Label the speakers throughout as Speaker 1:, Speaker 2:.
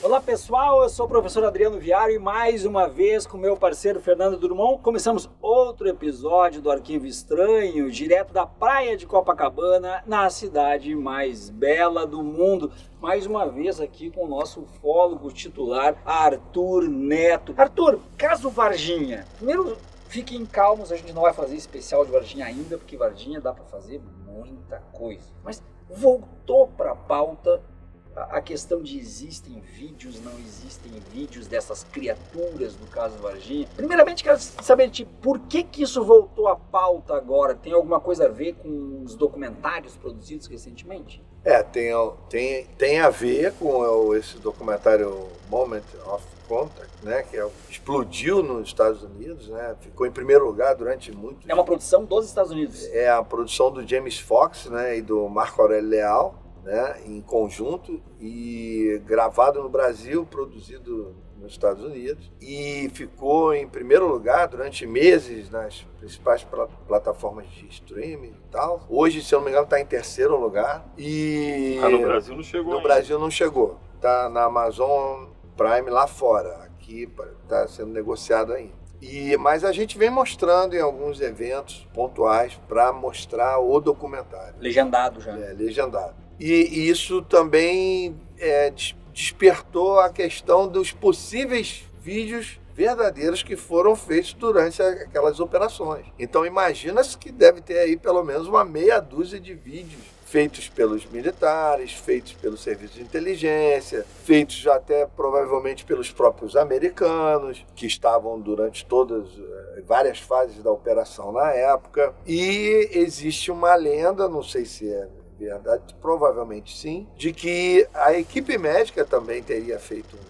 Speaker 1: Olá pessoal, eu sou o professor Adriano Viário e mais uma vez com meu parceiro Fernando Drummond começamos outro episódio do Arquivo Estranho, direto da praia de Copacabana, na cidade mais bela do mundo. Mais uma vez aqui com o nosso ufólogo titular, Arthur Neto. Arthur, caso Varginha, primeiro fiquem calmos, a gente não vai fazer especial de Varginha ainda, porque Varginha dá para fazer muita coisa. Mas voltou para a pauta a questão de existem vídeos, não existem vídeos dessas criaturas do caso Varginha. Primeiramente, quero saber de ti, por que isso voltou à pauta agora? Tem alguma coisa a ver com os documentários produzidos recentemente?
Speaker 2: Tem a ver com esse documentário Moment of Contact, né, que explodiu nos Estados Unidos, né, ficou em primeiro lugar durante muito.
Speaker 1: É uma produção dos Estados Unidos?
Speaker 2: É a produção do James Fox, né, e do Marco Aurélio Leal, né, em conjunto, e gravado no Brasil, produzido nos Estados Unidos, e ficou em primeiro lugar durante meses nas principais plataformas de streaming e tal. Hoje, se eu não me engano, está em terceiro lugar.
Speaker 3: No Brasil não chegou.
Speaker 2: No Brasil não chegou. Está na Amazon Prime lá fora. Aqui está sendo negociado ainda. Mas a gente vem mostrando em alguns eventos pontuais para mostrar o documentário.
Speaker 1: Legendado já.
Speaker 2: Legendado. E isso também despertou a questão dos possíveis vídeos verdadeiros que foram feitos durante aquelas operações. Então imagina-se que deve ter aí pelo menos uma meia dúzia de vídeos feitos pelos militares, feitos pelo serviço de inteligência, feitos até provavelmente pelos próprios americanos, que estavam durante várias fases da operação na época. E existe uma lenda, não sei se é verdade, provavelmente sim, de que a equipe médica também teria feito um vídeo,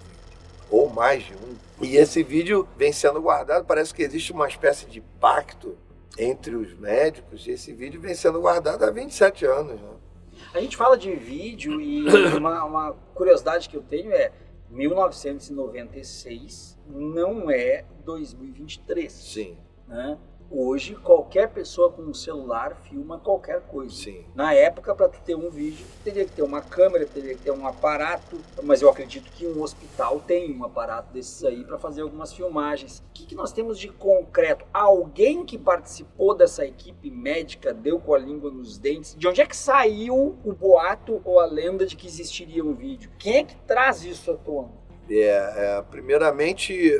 Speaker 2: ou mais de um. E esse vídeo vem sendo guardado, parece que existe uma espécie de pacto entre os médicos, e esse vídeo vem sendo guardado há 27 anos. Né?
Speaker 1: A gente fala de vídeo e uma curiosidade que eu tenho é 1996 não é 2023.
Speaker 2: Sim.
Speaker 1: Né? Hoje, qualquer pessoa com um celular filma qualquer coisa.
Speaker 2: Sim.
Speaker 1: Na época, para tu ter um vídeo, teria que ter uma câmera, teria que ter um aparato, mas eu acredito que um hospital tem um aparato desses aí para fazer algumas filmagens. O que nós temos de concreto? Alguém que participou dessa equipe médica deu com a língua nos dentes? De onde é que saiu o boato ou a lenda de que existiria um vídeo? Quem é que traz isso à tona?
Speaker 2: Primeiramente,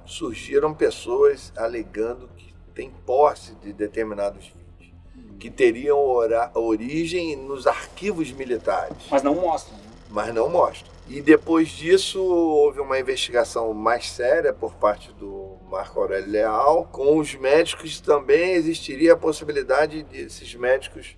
Speaker 2: surgiram pessoas alegando que tem posse de determinados vídeos, que teriam origem nos arquivos militares.
Speaker 1: Mas não mostram, né?
Speaker 2: Mas não mostram. E depois disso, houve uma investigação mais séria por parte do Marco Aurélio Leal. Com os médicos também existiria a possibilidade desses médicos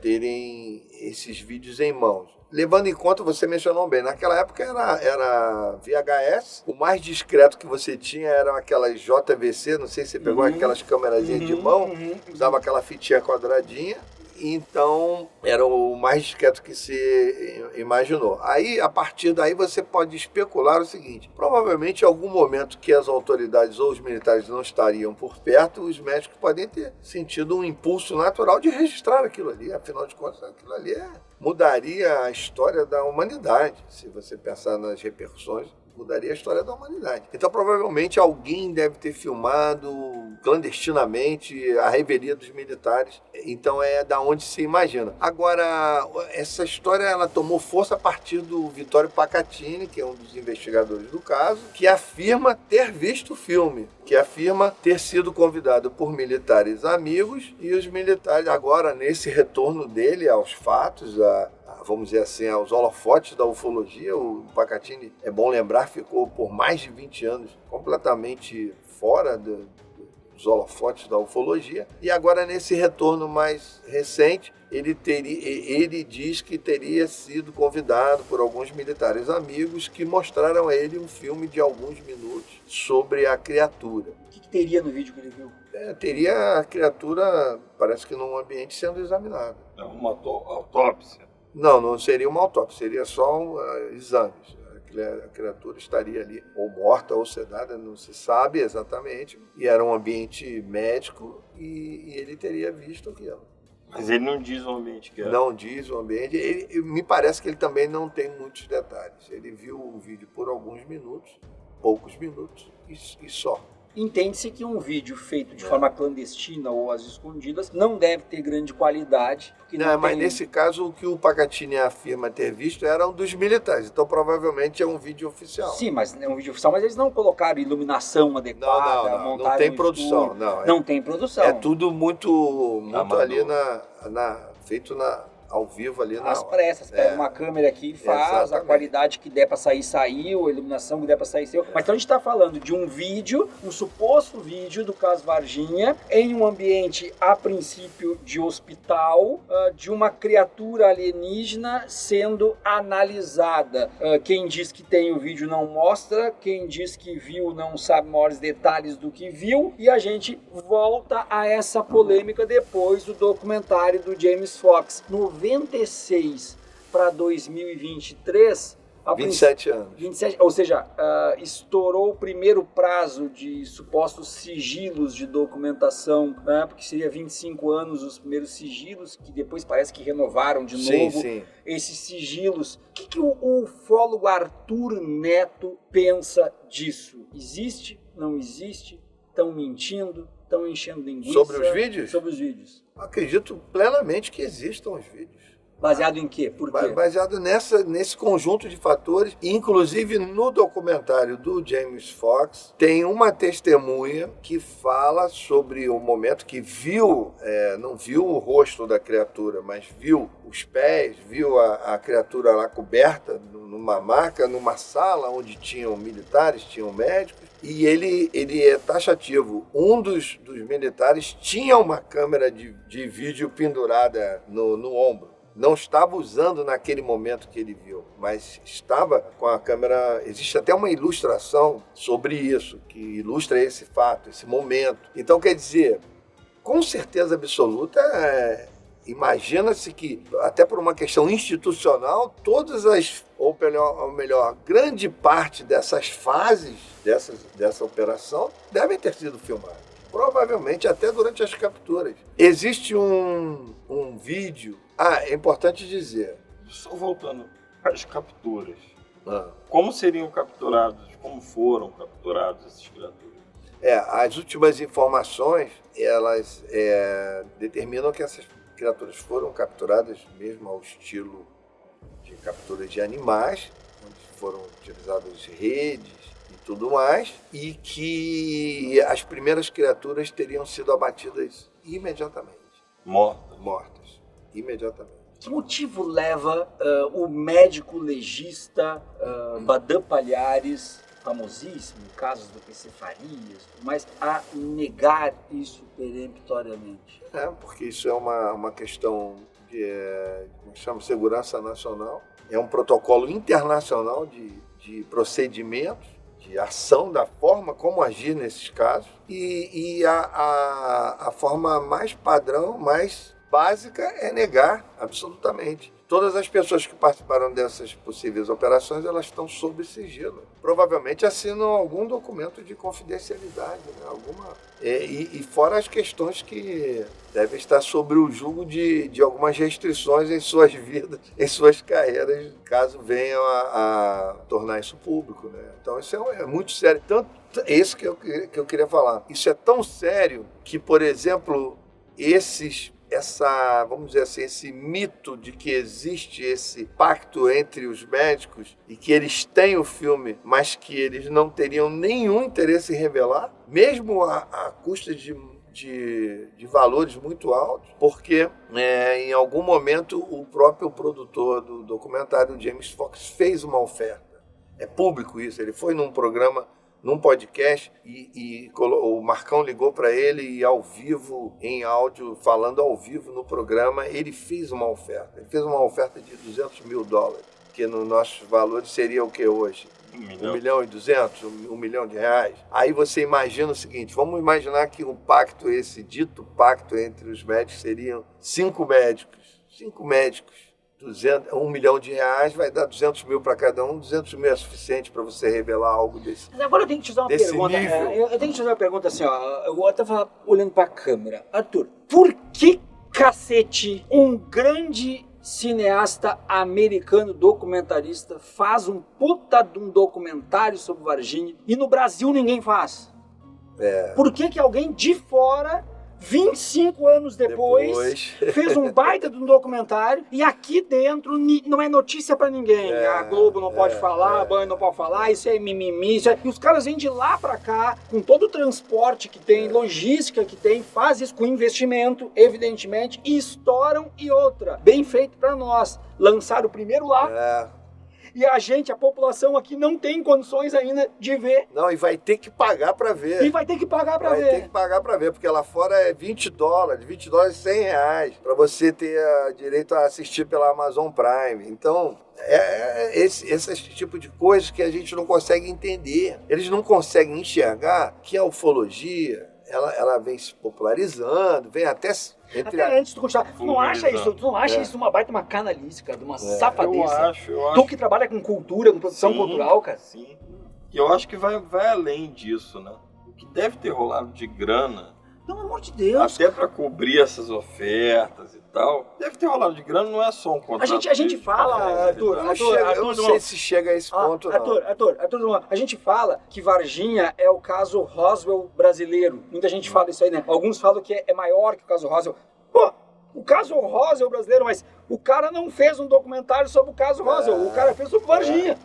Speaker 2: terem esses vídeos em mãos. Levando em conta, você mencionou bem, naquela época era VHS, o mais discreto que você tinha eram aquelas JVC, não sei se você pegou aquelas câmerazinhas de mão, usava aquela fitinha quadradinha, então era o mais discreto que se imaginou. Aí, a partir daí, você pode especular o seguinte, provavelmente em algum momento que as autoridades ou os militares não estariam por perto, os médicos podem ter sentido um impulso natural de registrar aquilo ali, afinal de contas, aquilo ali mudaria a história da humanidade, se você pensar nas repercussões, mudaria a história da humanidade. Então, provavelmente, alguém deve ter filmado clandestinamente a revelia dos militares. Então, é da onde se imagina. Agora, essa história ela tomou força a partir do Vittorio Pacatini, que é um dos investigadores do caso, que afirma ter visto o filme, que afirma ter sido convidado por militares amigos, e os militares, agora, nesse retorno dele aos fatos, vamos dizer assim, aos holofotes da ufologia, o Pacatini, é bom lembrar, ficou por mais de 20 anos completamente fora dos holofotes da ufologia, e agora nesse retorno mais recente, ele diz que teria sido convidado por alguns militares amigos que mostraram a ele um filme de alguns minutos sobre a criatura.
Speaker 1: O que teria no vídeo que ele viu?
Speaker 2: Teria a criatura, parece que num ambiente sendo examinado.
Speaker 3: É uma autópsia.
Speaker 2: Não seria uma autópsia, seria só exames. A criatura estaria ali ou morta ou sedada, não se sabe exatamente. E era um ambiente médico e ele teria visto aquilo.
Speaker 3: Mas ele não diz o ambiente que é.
Speaker 2: Não diz o ambiente. Me parece que ele também não tem muitos detalhes. Ele viu o vídeo por alguns minutos, poucos minutos, e só.
Speaker 1: Entende-se que um vídeo feito de forma clandestina ou às escondidas não deve ter grande qualidade.
Speaker 2: Não, mas nesse caso, o que o Pacatini afirma ter visto era um dos militares. Então, provavelmente, é um vídeo oficial.
Speaker 1: Sim, mas é um vídeo oficial, mas eles não colocaram iluminação adequada,
Speaker 2: não tem produção.
Speaker 1: Não tem produção.
Speaker 2: É tudo muito ali feito ao vivo ali na
Speaker 1: As pressas, pega uma câmera aqui e faz,
Speaker 2: Exatamente.
Speaker 1: a qualidade que der pra sair, saiu, a iluminação que der pra sair, saiu. Mas então a gente tá falando de um vídeo, um suposto vídeo do caso Varginha, em um ambiente, a princípio, de hospital, de uma criatura alienígena sendo analisada. Quem diz que tem o vídeo não mostra, quem diz que viu não sabe maiores detalhes do que viu, e a gente volta a essa polêmica depois do documentário do James Fox. 96 para 2023,
Speaker 2: 27 anos.
Speaker 1: 27, ou seja, estourou o primeiro prazo de supostos sigilos de documentação, né, porque seria 25 anos os primeiros sigilos, que depois parece que renovaram de novo esses sigilos. O que o ufólogo Arthur Neto pensa disso? Existe? Não existe? Estão mentindo? Estão enchendo linguiça?
Speaker 2: Sobre os vídeos?
Speaker 1: Sobre os vídeos.
Speaker 2: Acredito plenamente que existam os vídeos.
Speaker 1: Baseado em quê? Por quê?
Speaker 2: Baseado nesse conjunto de fatores. Inclusive, no documentário do James Fox, tem uma testemunha que fala sobre o momento que viu, não viu o rosto da criatura, mas viu os pés, viu a criatura lá coberta numa maca, numa sala onde tinham militares, tinham médicos. E ele é taxativo. Um dos militares tinha uma câmera de vídeo pendurada no ombro. Não estava usando naquele momento que ele viu, mas estava com a câmera. Existe até uma ilustração sobre isso, que ilustra esse fato, esse momento. Então, quer dizer, com certeza absoluta, imagina-se que, até por uma questão institucional, todas as, ou melhor, grande parte dessas fases dessa operação devem ter sido filmadas. Provavelmente até durante as capturas. Existe um vídeo. É importante dizer.
Speaker 3: Só voltando às capturas. Como seriam capturados? Como foram capturados esses criaturas?
Speaker 2: As últimas informações, elas determinam que essas criaturas foram capturadas mesmo ao estilo de captura de animais, onde foram utilizadas redes e tudo mais, e que as primeiras criaturas teriam sido abatidas imediatamente. Mortas. Imediatamente.
Speaker 1: Que motivo leva o médico legista Badan Palhares, famosíssimo em casos do PC Farias, mas a negar isso peremptoriamente?
Speaker 2: Porque isso é uma questão de segurança nacional, é um protocolo internacional de procedimentos, de ação, da forma como agir nesses casos, e a forma mais padrão, mais básica é negar absolutamente. Todas as pessoas que participaram dessas possíveis operações, elas estão sob sigilo. Provavelmente assinam algum documento de confidencialidade, né? E fora as questões que devem estar sobre o jugo de algumas restrições em suas vidas, em suas carreiras, caso venham a tornar isso público, né? Então isso é muito sério. Tanto é isso que eu queria falar. Isso é tão sério que, por exemplo, vamos dizer assim, esse mito de que existe esse pacto entre os médicos e que eles têm o filme, mas que eles não teriam nenhum interesse em revelar, mesmo a custa de valores muito altos, porque em algum momento o próprio produtor do documentário, James Fox, fez uma oferta. É público isso, ele foi num programa, num podcast, e o Marcão ligou para ele e ao vivo, em áudio, falando ao vivo no programa, ele fez uma oferta. Ele fez uma oferta de $200 mil, que nos nossos valores seria o que hoje? 1,2 milhão, R$1 milhão. Aí você imagina o seguinte, vamos imaginar que o pacto, esse dito pacto entre os médicos, seriam 5 médicos. 5 médicos. R$1 milhão vai dar 200 mil para cada um. 200 mil é suficiente para você revelar algo desse nível.
Speaker 1: Mas agora eu tenho que te fazer uma pergunta. Eu tenho que te fazer uma pergunta assim, ó. Eu até falar olhando para a câmera. Arthur, por que cacete, um grande cineasta americano documentarista faz um puta de um documentário sobre Varginha e no Brasil ninguém faz. Por que alguém de fora, 25 anos depois, fez um baita de um documentário e aqui dentro não é notícia pra ninguém? A Globo não pode falar, a Band não pode falar, isso é mimimi, isso é... E os caras vêm de lá pra cá, com todo o transporte que tem, logística que tem, faz isso com investimento, evidentemente, e estouram. E outra, bem feito pra nós, lançaram o primeiro lá. E a população aqui não tem condições ainda de ver.
Speaker 2: Não, e vai ter que pagar pra ver.
Speaker 1: Vai ter que pagar pra ver,
Speaker 2: porque lá fora é $20, R$100 pra você ter direito a assistir pela Amazon Prime. Então, esse tipo de coisas que a gente não consegue entender. Eles não conseguem enxergar que a ufologia, ela vem se popularizando, vem até antes de tu continuar, tu não acha isso uma baita, uma canalice, cara, de uma safadeza?
Speaker 3: Eu acho.
Speaker 1: Tu que trabalha com cultura, com produção cultural, cara.
Speaker 3: Sim, e eu acho que vai além disso, né? O que deve ter rolado de grana,
Speaker 1: pelo amor de Deus,
Speaker 3: até pra cobrir essas ofertas e tal, deve ter rolado de grana, não é só um contrato.
Speaker 1: A gente fala, Arthur,
Speaker 2: eu não sei se chega a esse ponto, não.
Speaker 1: Arthur, a gente fala que Varginha é o caso Roswell brasileiro. Muita gente fala isso aí, né? Alguns falam que é maior que o caso Roswell. Pô, o caso Roswell brasileiro, mas o cara não fez um documentário sobre o caso Roswell, o cara fez sobre Varginha.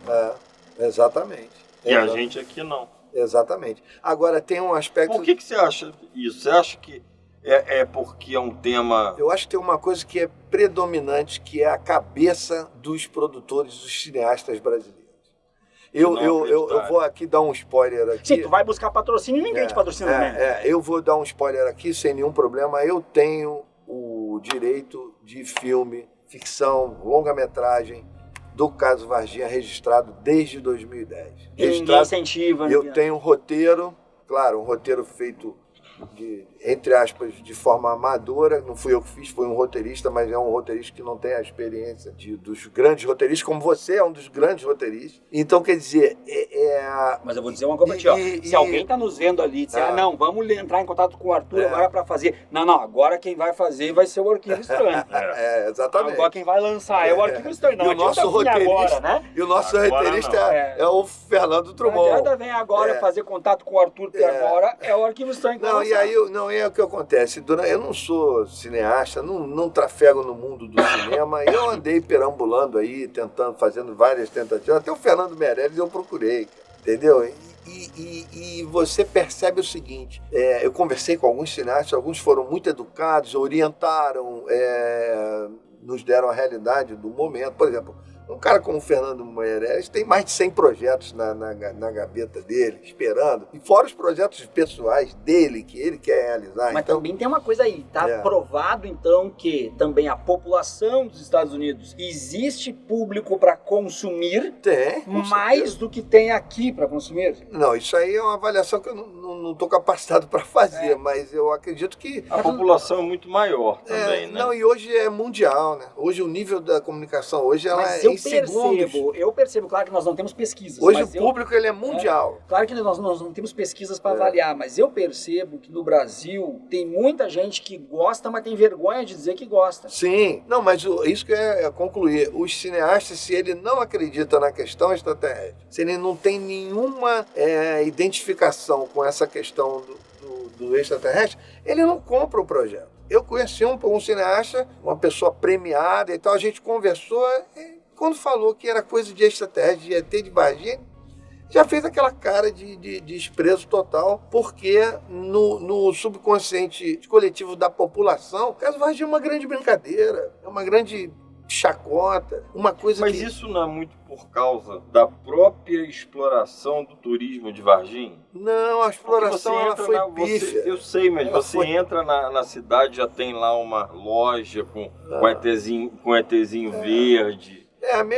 Speaker 2: Exatamente.
Speaker 3: E a gente aqui não.
Speaker 2: Exatamente. Agora tem um aspecto...
Speaker 3: Por que você acha isso? Você acha que é porque é um tema...
Speaker 2: Eu acho que tem uma coisa que é predominante, que é a cabeça dos produtores, dos cineastas brasileiros. Eu vou aqui dar um spoiler aqui.
Speaker 1: Sim, tu vai buscar patrocínio e ninguém te patrocina também.
Speaker 2: Eu vou dar um spoiler aqui sem nenhum problema. Eu tenho o direito de filme, ficção, longa-metragem do caso Varginha registrado desde 2010.
Speaker 1: Ninguém incentiva.
Speaker 2: Eu tenho um roteiro, claro, um roteiro feito, entre aspas, de forma amadora. Não fui eu que fiz, foi um roteirista, mas é um roteirista que não tem a experiência dos grandes roteiristas, como você é um dos grandes roteiristas. Então, quer dizer...
Speaker 1: Mas eu vou dizer uma coisa pra ti, ó. Se alguém tá nos vendo ali e disser, não, vamos entrar em contato com o Arthur agora pra fazer. Não, agora quem vai fazer vai ser o Arquivo Estranho.
Speaker 2: Exatamente.
Speaker 1: Agora quem vai lançar é o Arquivo Estranho. Não,
Speaker 2: e o nosso roteirista,
Speaker 1: agora, né?
Speaker 2: E o nosso roteirista é o Fernando Drummond.
Speaker 1: Não adianta vir agora fazer contato com o Arthur, porque agora é o Arquivo Estranho que vai lançar.
Speaker 2: E aí, o que acontece? Eu não sou cineasta, não trafego no mundo do cinema. Eu andei perambulando aí, fazendo várias tentativas. Até o Fernando Meirelles eu procurei, entendeu? E você percebe o seguinte, eu conversei com alguns cineastas, alguns foram muito educados, orientaram, nos deram a realidade do momento. Por exemplo, um cara como o Fernando Meirelles tem mais de 100 projetos na gaveta dele, esperando. E fora os projetos pessoais dele, que ele quer realizar.
Speaker 1: Mas então, também tem uma coisa aí, tá provado então que também a população dos Estados Unidos existe público para consumir mais do que tem aqui para consumir?
Speaker 2: Não, isso aí é uma avaliação que eu não estou capacitado para fazer, mas eu acredito que...
Speaker 3: A população é muito maior também, né?
Speaker 2: Não, e hoje é mundial, né? Hoje o nível da comunicação, ela é
Speaker 1: eu percebo, claro que nós não temos pesquisas.
Speaker 2: Hoje o público ele é mundial.
Speaker 1: Claro que nós não temos pesquisas para avaliar, mas eu percebo que no Brasil tem muita gente que gosta, mas tem vergonha de dizer que gosta.
Speaker 2: Sim, não, mas isso que é concluir. Os cineastas, se ele não acredita na questão extraterrestre, se ele não tem nenhuma identificação com essa questão do extraterrestre, ele não compra o projeto. Eu conheci um cineasta, uma pessoa premiada e tal, a gente conversou... Quando falou que era coisa de extraterrestre, de ET de Varginha, já fez aquela cara de desprezo total, porque no subconsciente coletivo da população, o caso Varginha é uma grande brincadeira, é uma grande chacota, uma coisa
Speaker 3: Mas isso não é muito por causa da própria exploração do turismo de Varginha?
Speaker 2: Não, a exploração ela foi pífia.
Speaker 3: Eu sei, mas você entra na cidade, já tem lá uma loja com ETzinho verde...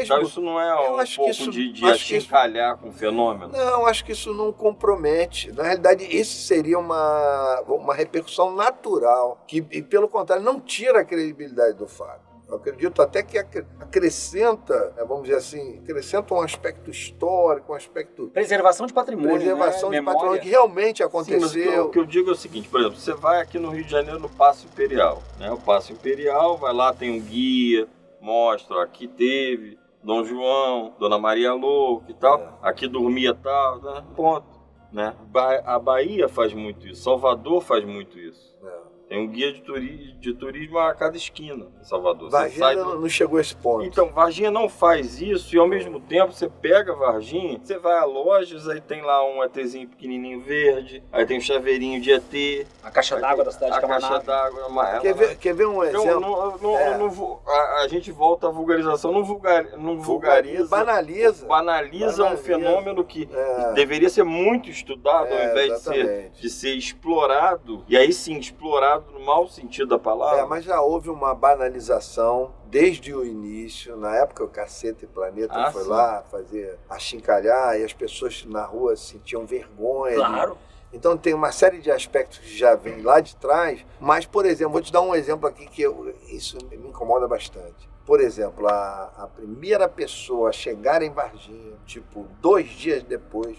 Speaker 3: Então isso não é um pouco de achincalhar com o fenômeno?
Speaker 2: Não, acho que isso não compromete. Na realidade, isso seria uma repercussão natural, que, pelo contrário, não tira a credibilidade do fato. Eu acredito até que acrescenta, vamos dizer assim, acrescenta um aspecto histórico, um aspecto...
Speaker 1: Preservação de patrimônio,
Speaker 2: Preservação de patrimônio que realmente aconteceu.
Speaker 3: Sim, mas o que eu digo é o seguinte, por exemplo, você vai aqui no Rio de Janeiro no Paço Imperial, né? O Paço Imperial, vai lá, tem um guia, mostra, aqui teve Dom João, Dona Maria Louca e tal, aqui dormia tal, né? Ponto. Né? A Bahia faz muito isso, Salvador faz muito isso. Tem um guia de turismo a cada esquina em Salvador.
Speaker 2: Varginha não chegou a esse ponto.
Speaker 3: Então, Varginha não faz isso e ao mesmo tempo você pega Varginha, você vai a lojas, aí tem lá um ETzinho pequenininho verde, aí tem um chaveirinho de ET.
Speaker 1: A caixa d'água da cidade de Camargo.
Speaker 3: A caixa d'água amarela.
Speaker 2: Quer ver um exemplo?
Speaker 3: A gente volta à vulgarização, não vulgariza. Banaliza um fenômeno que deveria ser muito estudado ao invés de ser explorado. E aí sim, explorado no mau sentido da palavra.
Speaker 2: Mas já houve uma banalização desde o início. Na época o Caceta e Planeta foi lá fazer achincalhar e as pessoas na rua sentiam vergonha.
Speaker 1: Claro.
Speaker 2: Então tem uma série de aspectos que já vem lá de trás. Mas, por exemplo, vou te dar um exemplo aqui que isso me incomoda bastante. Por exemplo, a primeira pessoa a chegar em Varginha, 2 dias depois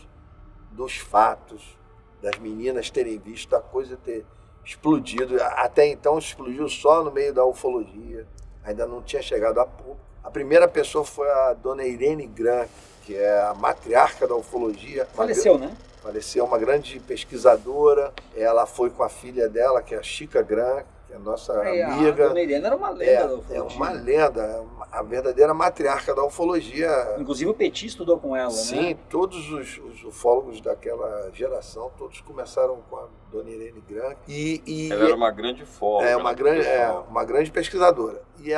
Speaker 2: dos fatos, das meninas terem visto a coisa ter explodido. Até então explodiu só no meio da ufologia, ainda não tinha chegado a público. A primeira pessoa foi a dona Irene Gran, que é a matriarca da ufologia.
Speaker 1: Faleceu, né?
Speaker 2: Faleceu, uma grande pesquisadora. Ela foi com a filha dela, que é a Chica Gran, que é a nossa amiga.
Speaker 1: A dona Irene era uma lenda da ufologia.
Speaker 2: É uma lenda, a verdadeira matriarca da ufologia.
Speaker 1: Inclusive o Petit estudou com ela,
Speaker 2: Sim, né? Todos os ufólogos daquela geração, todos começaram com a dona Irene Gran.
Speaker 3: Ela era uma grande ufóloga.
Speaker 2: Uma grande pesquisadora. E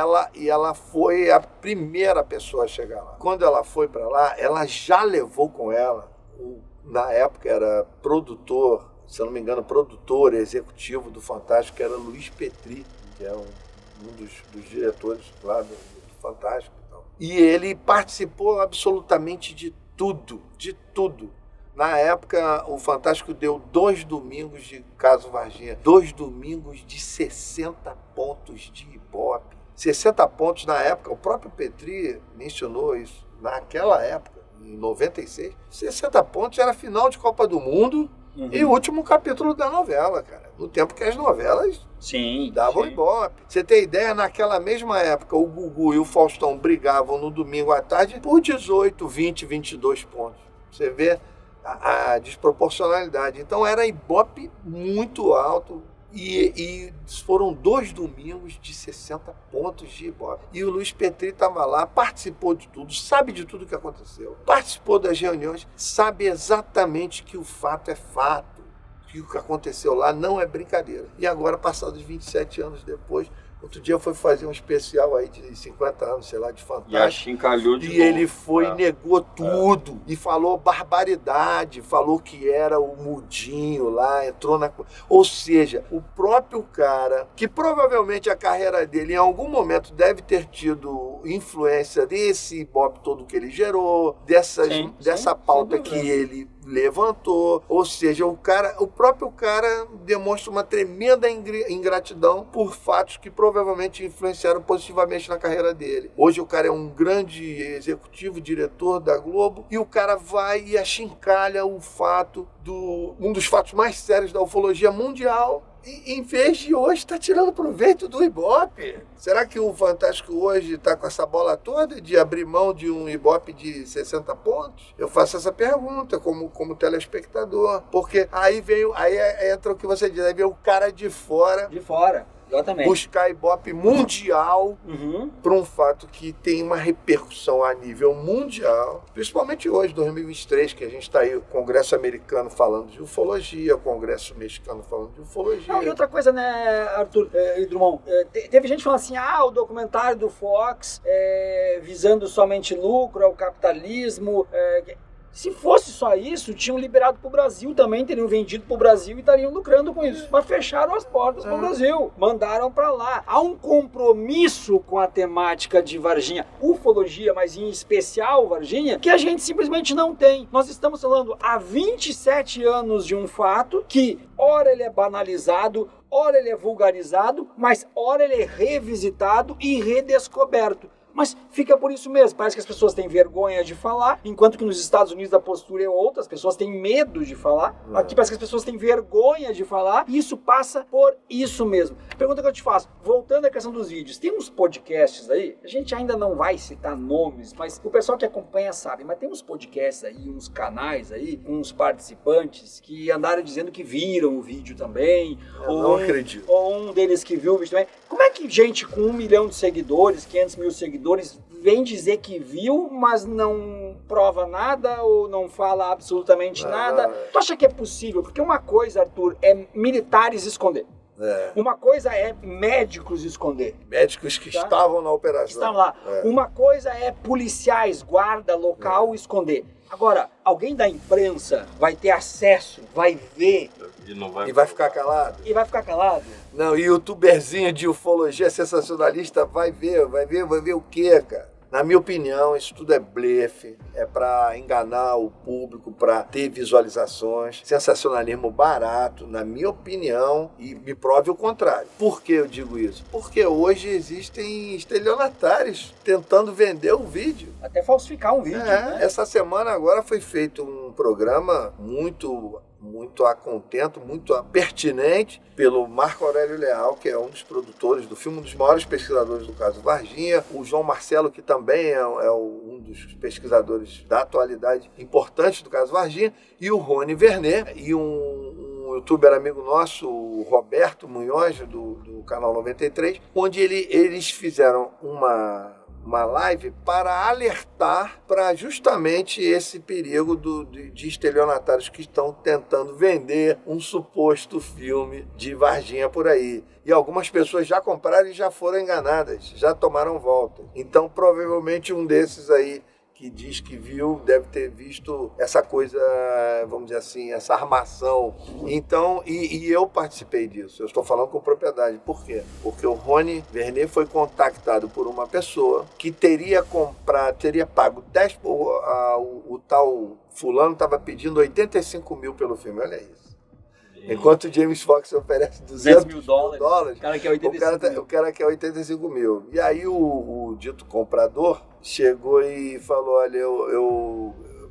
Speaker 2: ela foi a primeira pessoa a chegar lá. Quando ela foi para lá, ela já levou com ela, na época era produtor, se eu não me engano, produtor executivo do Fantástico, que era Luiz Petri, que é um dos diretores lá do Fantástico. E ele participou absolutamente de tudo. Na época, o Fantástico deu 2 domingos de Caso Varginha, 2 domingos de 60 pontos de Ibope. 60 pontos na época, o próprio Petri mencionou isso, naquela época, em 96, 60 pontos era final de Copa do Mundo. E o último capítulo da novela, cara. No tempo que as novelas davam Ibope. Você tem ideia, naquela mesma época, o Gugu e o Faustão brigavam no domingo à tarde por 18, 20, 22 pontos. Você vê a desproporcionalidade. Então era Ibope muito alto. E foram 2 domingos de 60 pontos de Ibope. E o Luiz Petri estava lá, participou de tudo, sabe de tudo que aconteceu. Participou das reuniões, sabe exatamente que o fato é fato, que o que aconteceu lá não é brincadeira. E agora, passados 27 anos depois, outro dia foi fazer um especial aí de 50 anos, sei lá, de Fantástico.
Speaker 3: E achincalhou de novo.
Speaker 2: E ele foi e negou tudo. E falou barbaridade, falou que era o mudinho lá, entrou na... Ou seja, o próprio cara, que provavelmente a carreira dele em algum momento deve ter tido influência desse Ibope todo que ele gerou, dessa pauta que ele levantou, ou seja, o próprio cara demonstra uma tremenda ingratidão por fatos que provavelmente influenciaram positivamente na carreira dele. Hoje o cara é um grande executivo, diretor da Globo, e o cara vai e achincalha o fato um dos fatos mais sérios da ufologia mundial, e, em vez de hoje está tirando proveito do Ibope. Será que o Fantástico hoje está com essa bola toda de abrir mão de um Ibope de 60 pontos? Eu faço essa pergunta como telespectador, porque aí entra o que você diz, aí vem o cara de fora.
Speaker 1: Exatamente.
Speaker 2: Buscar Ibope mundial para um fato que tem uma repercussão a nível mundial, principalmente hoje, 2023, que a gente está aí, o Congresso americano falando de ufologia, o Congresso mexicano falando de ufologia.
Speaker 1: E outra coisa, né, Arthur e Drummond, teve gente falando assim, o documentário do Fox visando somente lucro, o capitalismo... Se fosse só isso, tinham liberado para o Brasil também, teriam vendido para o Brasil e estariam lucrando com isso. Mas fecharam as portas para o Brasil, mandaram para lá. Há um compromisso com a temática de Varginha, ufologia, mas em especial Varginha, que a gente simplesmente não tem. Nós estamos falando há 27 anos de um fato que, ora ele é banalizado, ora ele é vulgarizado, mas ora ele é revisitado e redescoberto. Mas fica por isso mesmo, parece que as pessoas têm vergonha de falar, enquanto que nos Estados Unidos a postura é outra, as pessoas têm medo de falar. Aqui parece que as pessoas têm vergonha de falar, e isso passa por isso mesmo. Pergunta que eu te faço, voltando à questão dos vídeos, tem uns podcasts aí, a gente ainda não vai citar nomes, mas o pessoal que acompanha sabe, mas tem uns podcasts aí, uns canais aí, com uns participantes que andaram dizendo que viram o vídeo também.
Speaker 2: Não acredito.
Speaker 1: Ou um deles que viu o vídeo também. Como é que gente com 1 milhão de seguidores, 500 mil seguidores, vem dizer que viu, mas não prova nada ou não fala absolutamente nada? Tu acha que é possível? Porque uma coisa, Arthur, é militares esconder. Uma coisa é médicos esconder.
Speaker 2: Médicos que estavam na operação.
Speaker 1: Estão lá. Uma coisa é policiais, guarda local esconder. Agora, alguém da imprensa vai ter acesso, vai ver...
Speaker 2: E vai ficar calado?
Speaker 1: E vai ficar calado?
Speaker 2: Não, e youtuberzinho de ufologia sensacionalista vai ver o quê, cara? Na minha opinião, isso tudo é blefe, é para enganar o público, para ter visualizações, sensacionalismo barato, na minha opinião, e me prove o contrário. Por que eu digo isso? Porque hoje existem estelionatários tentando vender o vídeo.
Speaker 1: Até falsificar um vídeo, né?
Speaker 2: Essa semana agora foi feito um programa muito a contento, muito pertinente pelo Marco Aurélio Leal, que é um dos produtores do filme, um dos maiores pesquisadores do caso Varginha, o João Marcelo, que também é um dos pesquisadores da atualidade importantes do caso Varginha, e o Rony Vernet, e um youtuber amigo nosso, o Roberto Munhoz, do canal 93, onde eles fizeram uma live para alertar para justamente esse perigo de estelionatários que estão tentando vender um suposto filme de Varginha por aí. E algumas pessoas já compraram e já foram enganadas, já tomaram volta. Então, provavelmente um desses aí que diz que viu, deve ter visto essa coisa, vamos dizer assim, essa armação. Então, e eu participei disso, eu estou falando com propriedade. Por quê? Porque o Rony Vernet foi contactado por uma pessoa que teria pago 10, o tal fulano estava pedindo 85 mil pelo filme, olha isso. Enquanto o James Fox oferece 200 mil dólares,
Speaker 1: o cara quer 85 mil.
Speaker 2: O cara quer 85 mil. E aí o dito comprador chegou e falou, olha,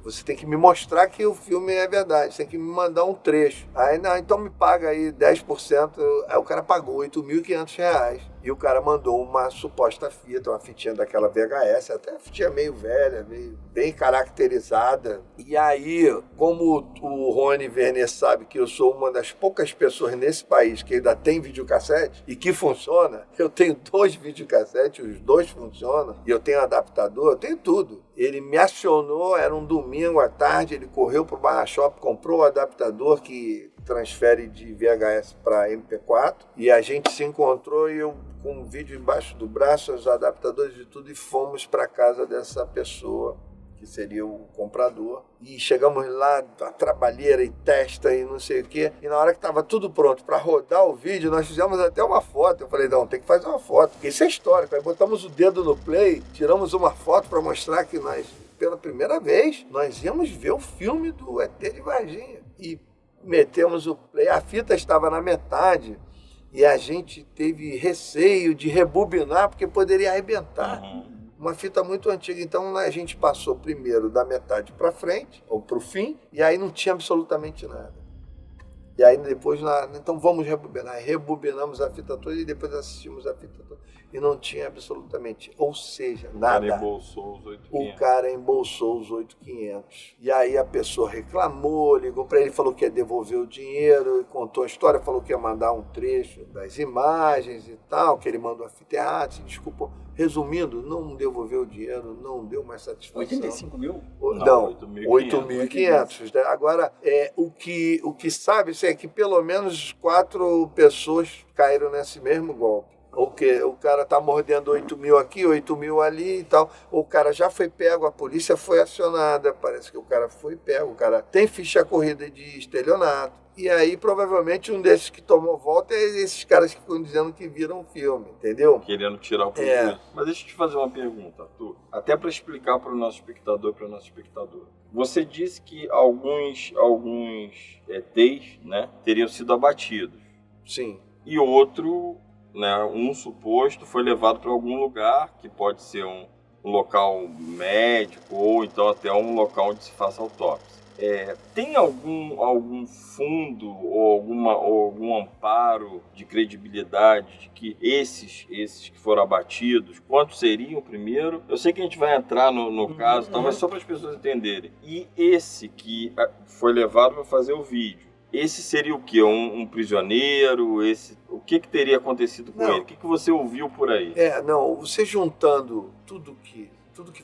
Speaker 2: você tem que me mostrar que o filme é verdade, você tem que me mandar um trecho. Aí, não, então me paga aí 10%. Aí o cara pagou R$8.500. E o cara mandou uma suposta fita, uma fitinha daquela VHS, até a fitinha meio velha, meio bem caracterizada. E aí, como o Rony Vernet sabe que eu sou uma das poucas pessoas nesse país que ainda tem videocassete e que funciona, eu tenho 2 videocassetes, os 2 funcionam, e eu tenho adaptador, eu tenho tudo. Ele me acionou, era um domingo à tarde, ele correu pro Barra Shop, comprou o adaptador que transfere de VHS para MP4, e a gente se encontrou e eu com um vídeo embaixo do braço, os adaptadores e tudo, e fomos para casa dessa pessoa, que seria o comprador. E chegamos lá, a trabalheira e testa e não sei o quê. E na hora que estava tudo pronto para rodar o vídeo, nós fizemos até uma foto. Eu falei, não, tem que fazer uma foto, porque isso é histórico. Aí botamos o dedo no play, tiramos uma foto para mostrar que nós, pela primeira vez, nós íamos ver o filme do ET de Varginha. E metemos o play, a fita estava na metade. E a gente teve receio de rebobinar, porque poderia arrebentar. Uma fita muito antiga. Então a gente passou primeiro da metade para frente, ou para o fim, e aí não tinha absolutamente nada. E aí depois, então vamos rebobinar. Rebobinamos a fita toda e depois assistimos a fita toda. E não tinha absolutamente, ou seja, nada. O cara embolsou os 8.500. E aí a pessoa reclamou, ligou para ele, falou que ia devolver o dinheiro, contou a história, falou que ia mandar um trecho das imagens e tal, que ele mandou a fita errada, se desculpou. Resumindo, não devolveu o dinheiro, não deu mais satisfação.
Speaker 1: 85 mil?
Speaker 2: Não, 8.500. Agora, o que sabe é que pelo menos 4 pessoas caíram nesse mesmo golpe. O cara tá mordendo 8 mil aqui, 8 mil ali e tal. O cara já foi pego, a polícia foi acionada, parece que o cara foi pego, o cara tem ficha corrida de estelionato. E aí, provavelmente, um desses que tomou volta é esses caras que ficam dizendo que viram o filme, entendeu?
Speaker 3: Querendo tirar o prejuízo. Mas deixa eu te fazer uma pergunta, Arthur. Até para explicar para o nosso espectador e para a nossa espectadora. Você disse que alguns ETs, né, teriam sido abatidos.
Speaker 2: Sim.
Speaker 3: e outro, né, um suposto, foi levado para algum lugar, que pode ser um local médico ou então até um local onde se faça autópsia. Tem algum fundo ou algum amparo de credibilidade de que esses que foram abatidos, quantos seriam primeiro? Eu sei que a gente vai entrar no caso, tá, mas só para as pessoas entenderem. E esse que foi levado para fazer o vídeo, esse seria o quê? Um prisioneiro? O que teria acontecido com ele? O que você ouviu por aí?
Speaker 2: Você juntando tudo que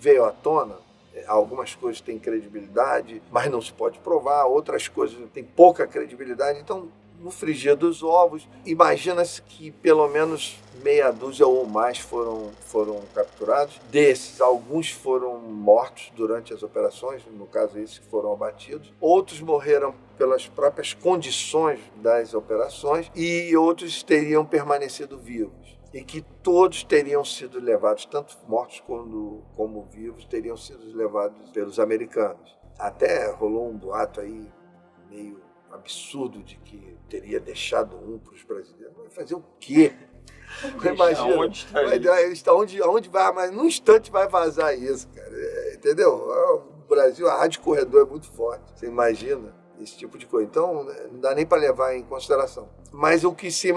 Speaker 2: veio à tona, algumas coisas têm credibilidade, mas não se pode provar, outras coisas têm pouca credibilidade. Então, no frigir dos ovos, imagina-se que pelo menos meia dúzia ou mais foram capturados. Desses, alguns foram mortos durante as operações, no caso esses que foram abatidos. Outros morreram pelas próprias condições das operações e outros teriam permanecido vivos. E que todos teriam sido levados, tanto mortos como vivos, teriam sido levados pelos americanos. Até rolou um boato aí meio absurdo de que teria deixado um para os brasileiros. Vai fazer o quê? Imagina, onde vai, mas num instante vai vazar isso, cara. Entendeu? O Brasil, a Rádio Corredor é muito forte. Você imagina esse tipo de coisa. Então, não dá nem para levar em consideração. Mas o que se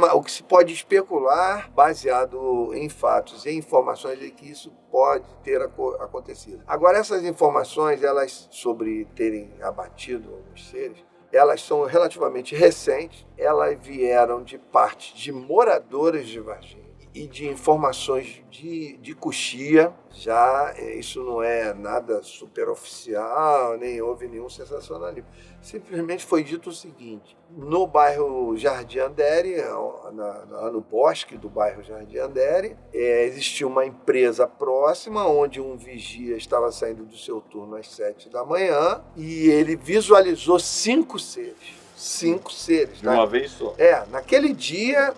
Speaker 2: pode especular, baseado em fatos e informações, é que isso pode ter acontecido. Agora, essas informações, elas sobre terem abatido alguns seres, elas são relativamente recentes. Elas vieram de parte de moradores de Varginha e de informações de coxia. Já isso não é nada superoficial, nem houve nenhum sensacionalismo. Simplesmente foi dito o seguinte: no bairro Jardim Andere, no bosque do bairro Jardim Andere, existia uma empresa próxima onde um vigia estava saindo do seu turno às 7 da manhã e ele visualizou 5 seres. 5 seres.
Speaker 3: De uma vez só.
Speaker 2: Naquele dia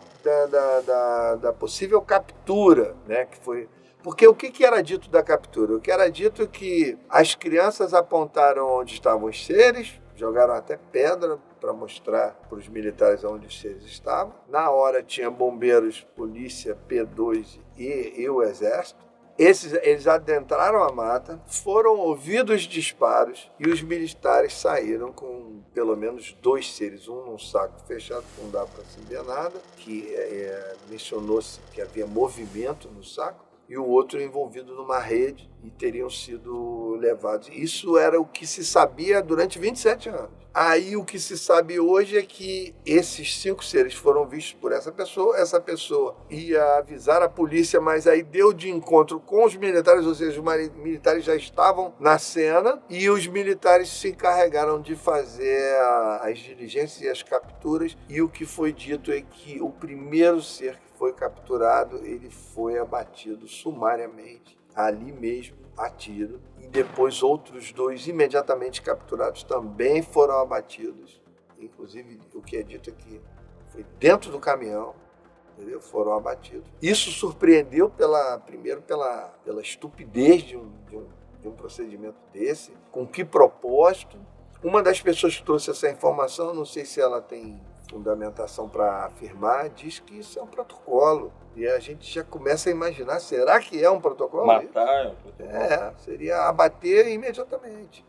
Speaker 2: da possível captura, né, que foi... Porque o que era dito da captura? O que era dito é que as crianças apontaram onde estavam os seres, jogaram até pedra para mostrar para os militares onde os seres estavam. Na hora tinha bombeiros, polícia, P2 e o exército. Eles adentraram a mata, foram ouvidos disparos e os militares saíram com pelo menos 2 seres, um num saco fechado, que não dá para se ver nada, que mencionou-se que havia movimento no saco, e o outro envolvido numa rede e teriam sido levados. Isso era o que se sabia durante 27 anos. Aí o que se sabe hoje é que esses 5 seres foram vistos por essa pessoa ia avisar a polícia, mas aí deu de encontro com os militares, ou seja, os militares já estavam na cena e os militares se encarregaram de fazer as diligências e as capturas, e o que foi dito é que o primeiro ser que foi capturado, ele foi abatido sumariamente, ali mesmo, a tiro, e depois outros 2 imediatamente capturados também foram abatidos. Inclusive, o que é dito é que foi dentro do caminhão, entendeu? Foram abatidos. Isso surpreendeu primeiro pela estupidez de um procedimento desse. Com que propósito? Uma das pessoas que trouxe essa informação, não sei se ela tem fundamentação para afirmar, diz que isso é um protocolo. E a gente já começa a imaginar, será que é um protocolo?
Speaker 3: Matar é um protocolo?
Speaker 2: Seria abater imediatamente.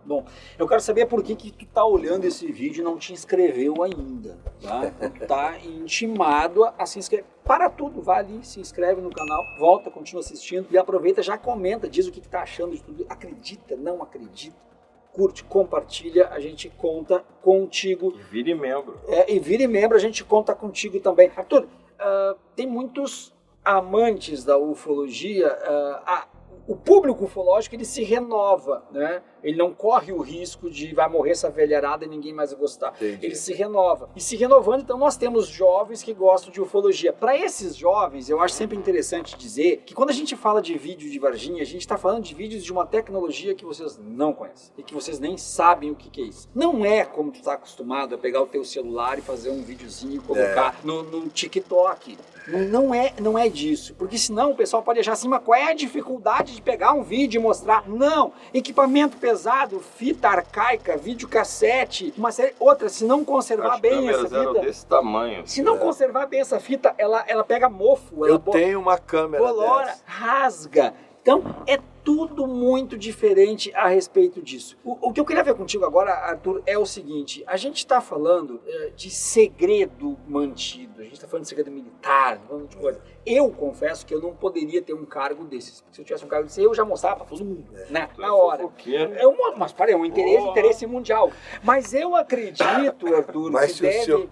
Speaker 1: Bom, eu quero saber por que tu tá olhando esse vídeo e não te inscreveu ainda, tá? Tu tá intimado a se inscrever. Para tudo, vai ali, se inscreve no canal, volta, continua assistindo e aproveita, já comenta, diz o que tá achando de tudo. Acredita, não acredita? Curte, compartilha, a gente conta contigo.
Speaker 3: E vire membro.
Speaker 1: E vire membro, a gente conta contigo também. Arthur, tem muitos amantes da ufologia. O público ufológico, ele se renova, né? Ele não corre o risco de vai morrer essa velharada e ninguém mais vai gostar.
Speaker 2: Entendi.
Speaker 1: Ele se renova. E se renovando, então nós temos jovens que gostam de ufologia. Para esses jovens, eu acho sempre interessante dizer que quando a gente fala de vídeo de Varginha, a gente está falando de vídeos de uma tecnologia que vocês não conhecem e que vocês nem sabem o que é isso. Não é como tu está acostumado a pegar o teu celular e fazer um videozinho e colocar no TikTok. Não é disso, porque senão o pessoal pode achar assim, mas qual é a dificuldade de pegar um vídeo e mostrar? Não, equipamento pesado, pesado, fita arcaica, videocassete, uma série, outra, se não conservar bem essa fita...
Speaker 3: eram desse tamanho.
Speaker 1: Se não conservar bem essa fita, ela pega mofo.
Speaker 2: Eu tenho uma câmera dessa.
Speaker 1: Rasga. Então, é tudo muito diferente a respeito disso. O que eu queria ver contigo agora, Arthur, é o seguinte. A gente está falando de segredo mantido. A gente está falando de segredo militar, falando de coisa. Eu confesso que eu não poderia ter um cargo desses. Porque se eu tivesse um cargo desses, eu já mostrava para todo mundo, né? Na hora. Mas, para, é um interesse mundial. Mas eu acredito, Arthur,
Speaker 2: mas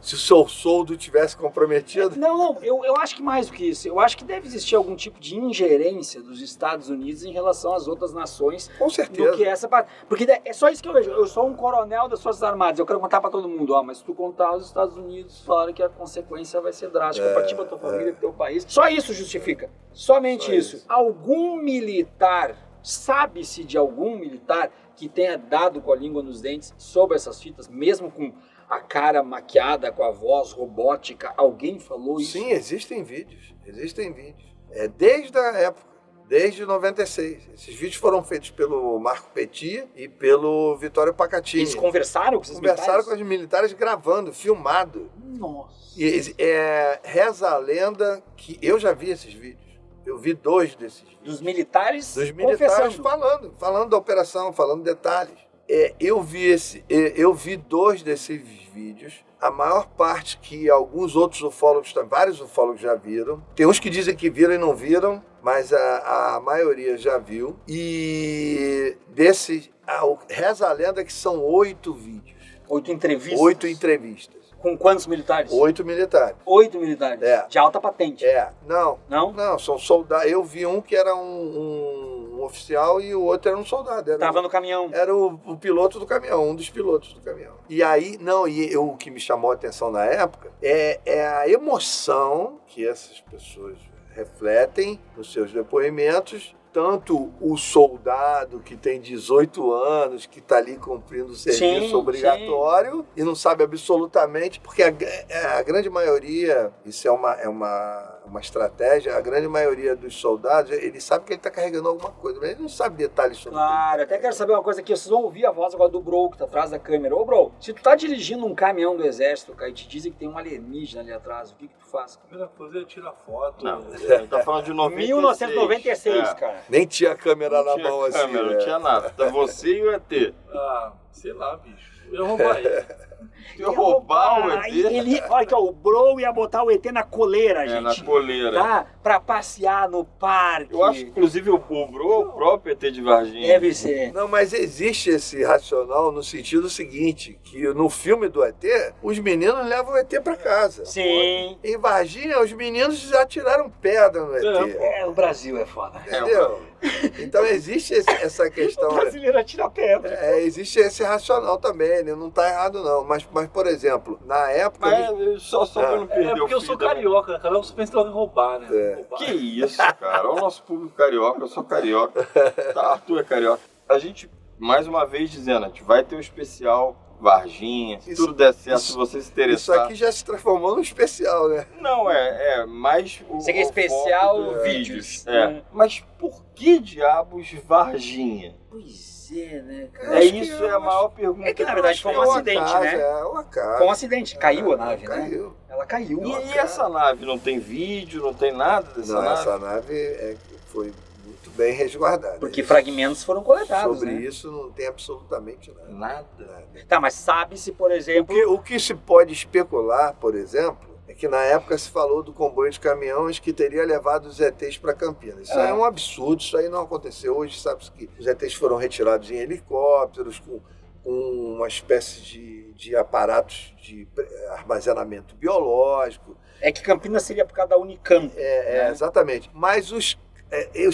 Speaker 2: se o seu soldo tivesse comprometido...
Speaker 1: Não, eu acho que mais do que isso. Eu acho que deve existir algum tipo de ingerência dos Estados Unidos em relação às outras nações.
Speaker 2: Com certeza.
Speaker 1: Do que essa parte. Porque é só isso que eu vejo. Eu sou um coronel das Forças Armadas. Eu quero contar para todo mundo. Mas se tu contar, os Estados Unidos falaram que a consequência vai ser drástica. Para ti, para tua família, para teu país. Só isso justifica. Somente isso. Algum militar, sabe-se de algum militar que tenha dado com a língua nos dentes sobre essas fitas, mesmo com a cara maquiada, com a voz robótica? Alguém falou isso?
Speaker 2: Sim, existem vídeos. Desde a época. Desde 96. Esses vídeos foram feitos pelo Marco Petit e pelo Vitório Pacatini.
Speaker 1: Eles conversaram com esses militares?
Speaker 2: Conversaram com os militares gravando, filmado.
Speaker 1: Nossa.
Speaker 2: E reza a lenda que eu já vi esses vídeos. Eu vi 2 desses vídeos.
Speaker 1: Dos militares
Speaker 2: falando da operação, falando detalhes. Eu vi 2 desses vídeos. A maior parte que alguns outros ufólogos, vários ufólogos já viram. Tem uns que dizem que viram e não viram, mas a maioria já viu. E desses, reza a lenda que são 8 vídeos.
Speaker 1: 8 entrevistas?
Speaker 2: 8 entrevistas.
Speaker 1: Com quantos militares?
Speaker 2: 8 militares.
Speaker 1: 8 militares? De alta patente?
Speaker 2: Não. Não, são soldados. Eu vi um que era um oficial e o outro era um soldado.
Speaker 1: Tava no caminhão.
Speaker 2: Era o piloto do caminhão, um dos pilotos do caminhão. E aí, o que me chamou a atenção na época é a emoção que essas pessoas refletem nos seus depoimentos. Tanto o soldado que tem 18 anos, que está ali cumprindo o serviço obrigatório e não sabe absolutamente, porque a grande maioria, isso é uma estratégia, a grande maioria dos soldados, ele sabe que ele está carregando alguma coisa, mas ele não sabe detalhes sobre isso.
Speaker 1: Claro, até quero saber uma coisa aqui, vocês vão ouvir a voz agora do Bro, que está atrás da câmera. Ô, Bro, se tu tá dirigindo um caminhão do exército, cara, e te dizem que tem um alienígena ali atrás, o que tu faz?
Speaker 4: A primeira coisa é tirar foto.
Speaker 3: Não, tá falando de
Speaker 1: 1996, cara.
Speaker 2: Nem tinha câmera na mão assim.
Speaker 3: Não tinha nada. Tá você e o ET.
Speaker 4: Sei lá, bicho. Eu roubar ele.
Speaker 3: Eu roubar o ET?
Speaker 1: Olha aqui, ó, o Bro ia botar o ET na coleira, gente.
Speaker 3: Na coleira.
Speaker 1: Tá? Pra passear no parque.
Speaker 3: Eu acho, inclusive, o Bro é o próprio ET de Varginha.
Speaker 1: Deve ser.
Speaker 2: Não, mas existe esse racional no sentido seguinte, que no filme do ET, os meninos levam o ET pra casa.
Speaker 1: Sim.
Speaker 2: Em Varginha, os meninos já tiraram pedra no ET.
Speaker 1: O Brasil é foda.
Speaker 2: Entendeu? Então existe essa questão.
Speaker 1: O brasileiro atira pedra.
Speaker 2: Existe esse racional também, ele não tá errado não. Mas por exemplo, na época...
Speaker 3: Só pra não perder
Speaker 4: porque eu sou carioca, cara. Eu só penso logo em roubar, né? Roubar.
Speaker 3: Que isso, cara. Olha o nosso público carioca, eu sou carioca. Tá, Arthur é carioca. A gente, mais uma vez dizendo, a gente vai ter um especial Varginha, se tudo der certo, se você se interessar.
Speaker 2: Isso aqui já se transformou num especial, né?
Speaker 3: Não, mais
Speaker 1: o Isso aqui é especial vídeos.
Speaker 3: Mas por que diabos Varginha?
Speaker 1: Pois é, né, cara?
Speaker 3: Isso é a maior pergunta.
Speaker 1: É que na verdade foi um acidente, né? Foi um acidente, caiu a nave,
Speaker 2: né?
Speaker 1: Ela caiu.
Speaker 3: E essa nave não tem vídeo, não tem nada dessa nave?
Speaker 2: Não, essa nave foi muito bem resguardada.
Speaker 1: Porque fragmentos foram coletados,
Speaker 2: sobre isso não tem absolutamente nada.
Speaker 3: Nada.
Speaker 1: Tá, mas sabe-se, por exemplo...
Speaker 2: O que se pode especular, por exemplo, é que na época se falou do comboio de caminhões que teria levado os ETs para Campinas. Isso é um absurdo, isso aí não aconteceu. Hoje sabe-se que os ETs foram retirados em helicópteros, com uma espécie de aparatos de armazenamento biológico.
Speaker 1: É que Campinas seria por causa da Unicamp.
Speaker 2: Exatamente. Mas os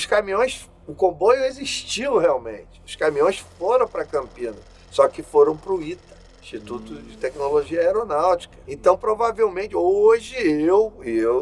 Speaker 2: caminhões, o comboio existiu realmente. Os caminhões foram para Campinas, só que foram para o ITA. Instituto de Tecnologia Aeronáutica. Então, provavelmente, hoje eu...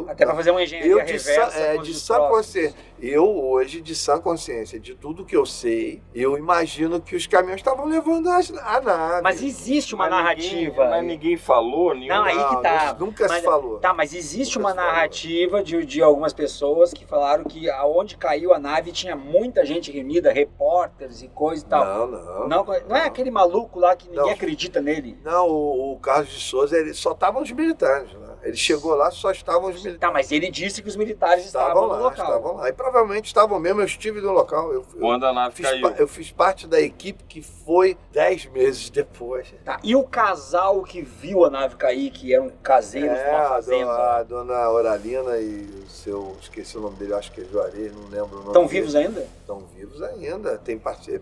Speaker 1: Até para fazer uma engenharia reversa.
Speaker 2: De São José, Eu hoje, de sã consciência, de tudo que eu sei, eu imagino que os caminhões estavam levando a nave.
Speaker 1: Mas existe uma narrativa.
Speaker 3: Mas ninguém falou,
Speaker 1: Não, aí que tá.
Speaker 2: Nunca se falou.
Speaker 1: Tá, mas existe uma narrativa de algumas pessoas que falaram que aonde caiu a nave tinha muita gente reunida, repórteres e coisa e tal. Não é aquele maluco lá que ninguém acredita nele?
Speaker 2: Não, o Carlos de Souza, só estavam os militares, né? Ele chegou lá, só estavam os militares.
Speaker 1: Tá, mas ele disse que os militares estavam no local.
Speaker 2: Estavam lá. E provavelmente estavam mesmo, eu estive no local.
Speaker 3: Quando a nave caiu.
Speaker 2: Eu fiz parte da equipe que foi 10 meses depois.
Speaker 1: Tá, e o casal que viu a nave cair, que eram caseiros de uma fazenda?
Speaker 2: A dona Oralina e o seu, esqueci o nome dele, acho que é Juarez, não lembro o nome.
Speaker 1: Estão vivos ainda?
Speaker 2: Estão vivos ainda.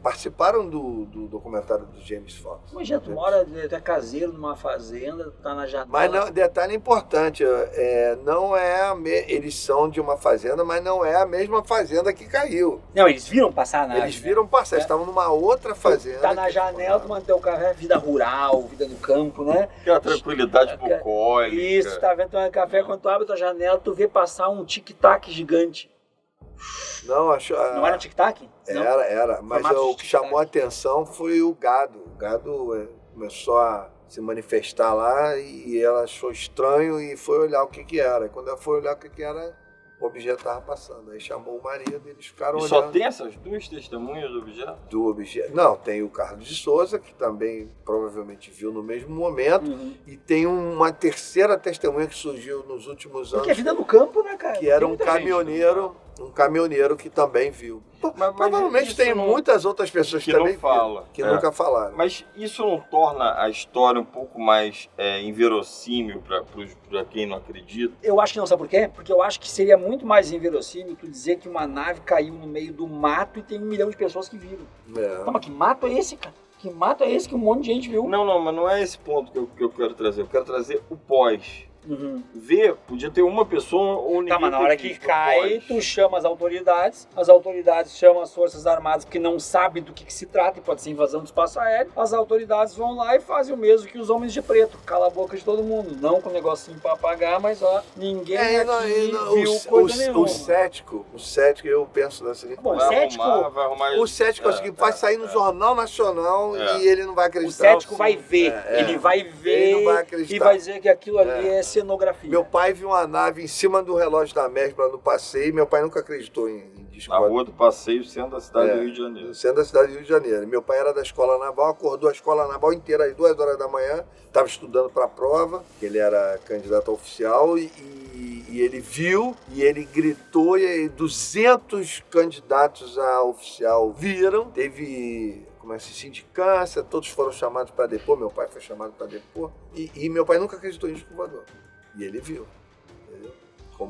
Speaker 2: Participaram do documentário do James Fox.
Speaker 1: Imagina, tu mora, tu é caseiro numa fazenda, tá na janela.
Speaker 2: Mas não, detalhe importante, não é eles são de uma fazenda, mas não é a mesma fazenda que caiu.
Speaker 1: Não, eles viram passar a nave.
Speaker 2: Eles viram passar, eles estavam numa outra fazenda.
Speaker 1: Tá na janela, tu mantém o café, vida rural, vida do campo, né?
Speaker 3: Aquela tranquilidade bucólica.
Speaker 1: Isso, tá vendo tomando café, quando tu abre tua janela, tu vê passar um tic-tac gigante.
Speaker 2: Não,
Speaker 1: não era tic-tac?
Speaker 2: Era. Mas o que chamou a atenção foi o gado. O gado começou a se manifestar lá e ela achou estranho e foi olhar o que era. E quando ela foi olhar o que era, o objeto estava passando. Aí chamou o marido e eles ficaram olhando.
Speaker 3: Só tem essas duas testemunhas do objeto?
Speaker 2: Do objeto. Não, tem o Carlos de Souza, que também provavelmente viu no mesmo momento. E tem uma terceira testemunha que surgiu nos últimos anos.
Speaker 1: Porque é vida no campo, né, cara?
Speaker 2: Que era um caminhoneiro. Um caminhoneiro que também viu. Mas provavelmente tem muitas outras pessoas que também que nunca falaram.
Speaker 3: Mas isso não torna a história um pouco mais inverossímil para quem não acredita?
Speaker 1: Eu acho que não, sabe por quê? Porque eu acho que seria muito mais inverossímil tu dizer que uma nave caiu no meio do mato e tem 1 milhão de pessoas que viram. Não, mas que mato é esse, cara? Que mato é esse que um monte de gente viu?
Speaker 3: Não, mas não é esse ponto que eu quero trazer. Eu quero trazer o pós. Podia ter uma pessoa ou ninguém.
Speaker 1: Tá, mas na hora que cai, tu chama as autoridades chamam as Forças Armadas que não sabem do que se trata, e pode ser invasão do espaço aéreo, as autoridades vão lá e fazem o mesmo que os homens de preto, cala a boca de todo mundo, não com um negocinho pra apagar, mas ninguém viu coisa nenhuma.
Speaker 2: O cético, eu penso da seguinte
Speaker 1: forma.
Speaker 2: O cético é o seguinte, vai sair no Jornal Nacional e ele não vai acreditar.
Speaker 1: O cético vai ver, ele vai ver
Speaker 2: ele não vai acreditar.
Speaker 1: E vai dizer que aquilo ali é cenografia.
Speaker 2: Meu pai viu uma nave em cima do relógio da Mesbla no passeio, meu pai nunca acreditou em disco.
Speaker 3: Na rua do passeio, centro da cidade do Rio de Janeiro.
Speaker 2: No centro da cidade do Rio de Janeiro. Meu pai era da escola naval, acordou a escola naval inteira às 2 horas da manhã, estava estudando para a prova, ele era candidato a oficial e ele viu e ele gritou e 200 candidatos a oficial viram, teve sindicância, todos foram chamados para depor, meu pai foi chamado para depor e meu pai nunca acreditou em disco voador. E ele viu. Entendeu?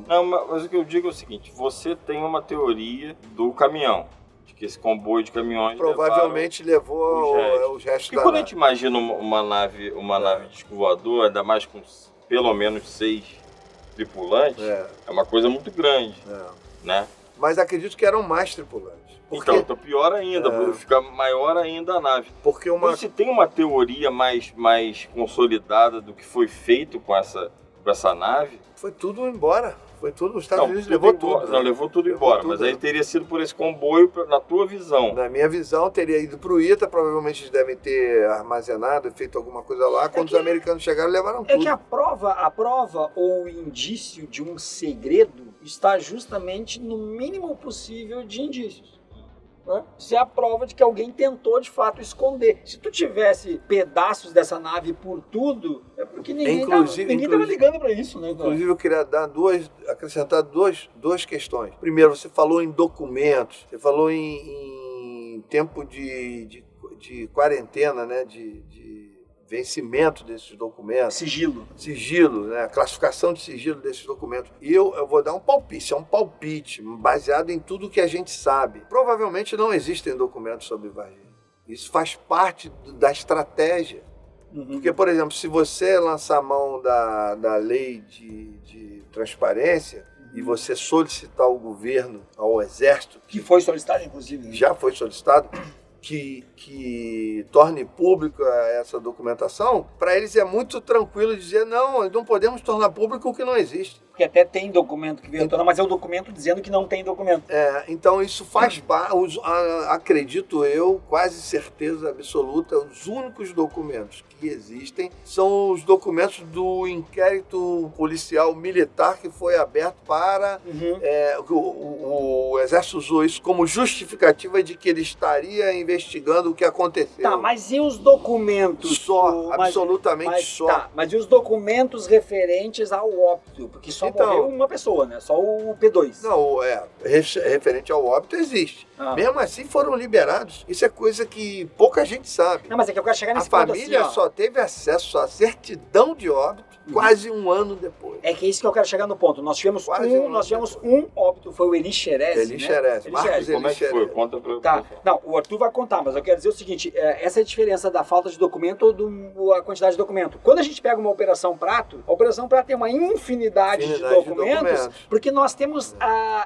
Speaker 3: Não, mas o que eu digo é o seguinte, você tem uma teoria do caminhão, de que esse comboio de caminhões
Speaker 2: provavelmente levou os restos da nave.
Speaker 3: Quando a gente imagina uma nave de disco voador, ainda mais com pelo menos 6 tripulantes, é uma coisa muito grande, né?
Speaker 2: Mas acredito que eram mais tripulantes.
Speaker 3: Então, pior ainda, fica maior ainda a nave.
Speaker 2: Porque
Speaker 3: então, se tem uma teoria mais consolidada do que foi feito com essa nave...
Speaker 2: Foi tudo embora. Foi tudo, os Estados Unidos levou tudo.
Speaker 3: Não, levou tudo embora, mas aí teria sido por esse comboio, na tua visão.
Speaker 2: Na minha visão, teria ido para o ITA, provavelmente eles devem ter armazenado, feito alguma coisa lá. Quando os americanos chegaram, levaram tudo.
Speaker 1: É que a prova ou o indício de um segredo está justamente no mínimo possível de indícios. Isso é a prova de que alguém tentou de fato esconder. Se tu tivesse pedaços dessa nave por tudo, é porque ninguém estava ligando para isso, né?
Speaker 2: Inclusive eu queria acrescentar duas questões. Primeiro, você falou em documentos, você falou em tempo de quarentena, né? De vencimento desses documentos. Sigilo, né? A classificação de sigilo desses documentos. E eu vou dar um palpite, é um palpite baseado em tudo que a gente sabe. Provavelmente não existem documentos sobre Varginha. Isso faz parte da estratégia. Porque, por exemplo, se você lançar a mão da lei de transparência e você solicitar ao governo, ao exército...
Speaker 1: Que foi solicitado, inclusive.
Speaker 2: Já foi solicitado... Que torne pública essa documentação, para eles é muito tranquilo dizer, não podemos tornar público o que não existe.
Speaker 1: Porque até tem documento que veio à tona, mas é o documento dizendo que não tem documento.
Speaker 2: Então isso faz parte, acredito eu, quase certeza absoluta, os únicos documentos que existem são os documentos do inquérito policial militar que foi aberto para... o Exército usou isso como justificativa de que ele estaria investigando o que aconteceu.
Speaker 1: Tá, mas e os documentos?
Speaker 2: Só, absolutamente só.
Speaker 1: Tá, mas e os documentos referentes ao óbito? Porque só morreu uma pessoa, né? Só o P2.
Speaker 2: Não, referente ao óbito existe. Mesmo assim foram liberados. Isso é coisa que pouca gente sabe.
Speaker 1: Não, mas é que eu quero chegar nesse
Speaker 2: ponto. A família assim, só teve acesso à certidão de óbito quase um ano depois.
Speaker 1: É que é isso que eu quero chegar no ponto. Nós tivemos um óbito, foi o Eli Xerez.
Speaker 2: Eli Xerez, Marcos Eli Xerez.
Speaker 3: Foi? Conta pra
Speaker 1: tá. Não, o Arthur vai contar, mas eu quero dizer o seguinte, essa é a diferença da falta de documento ou a quantidade de documento. Quando a gente pega uma Operação Prato, a Operação Prato tem uma infinidade de documentos, porque nós temos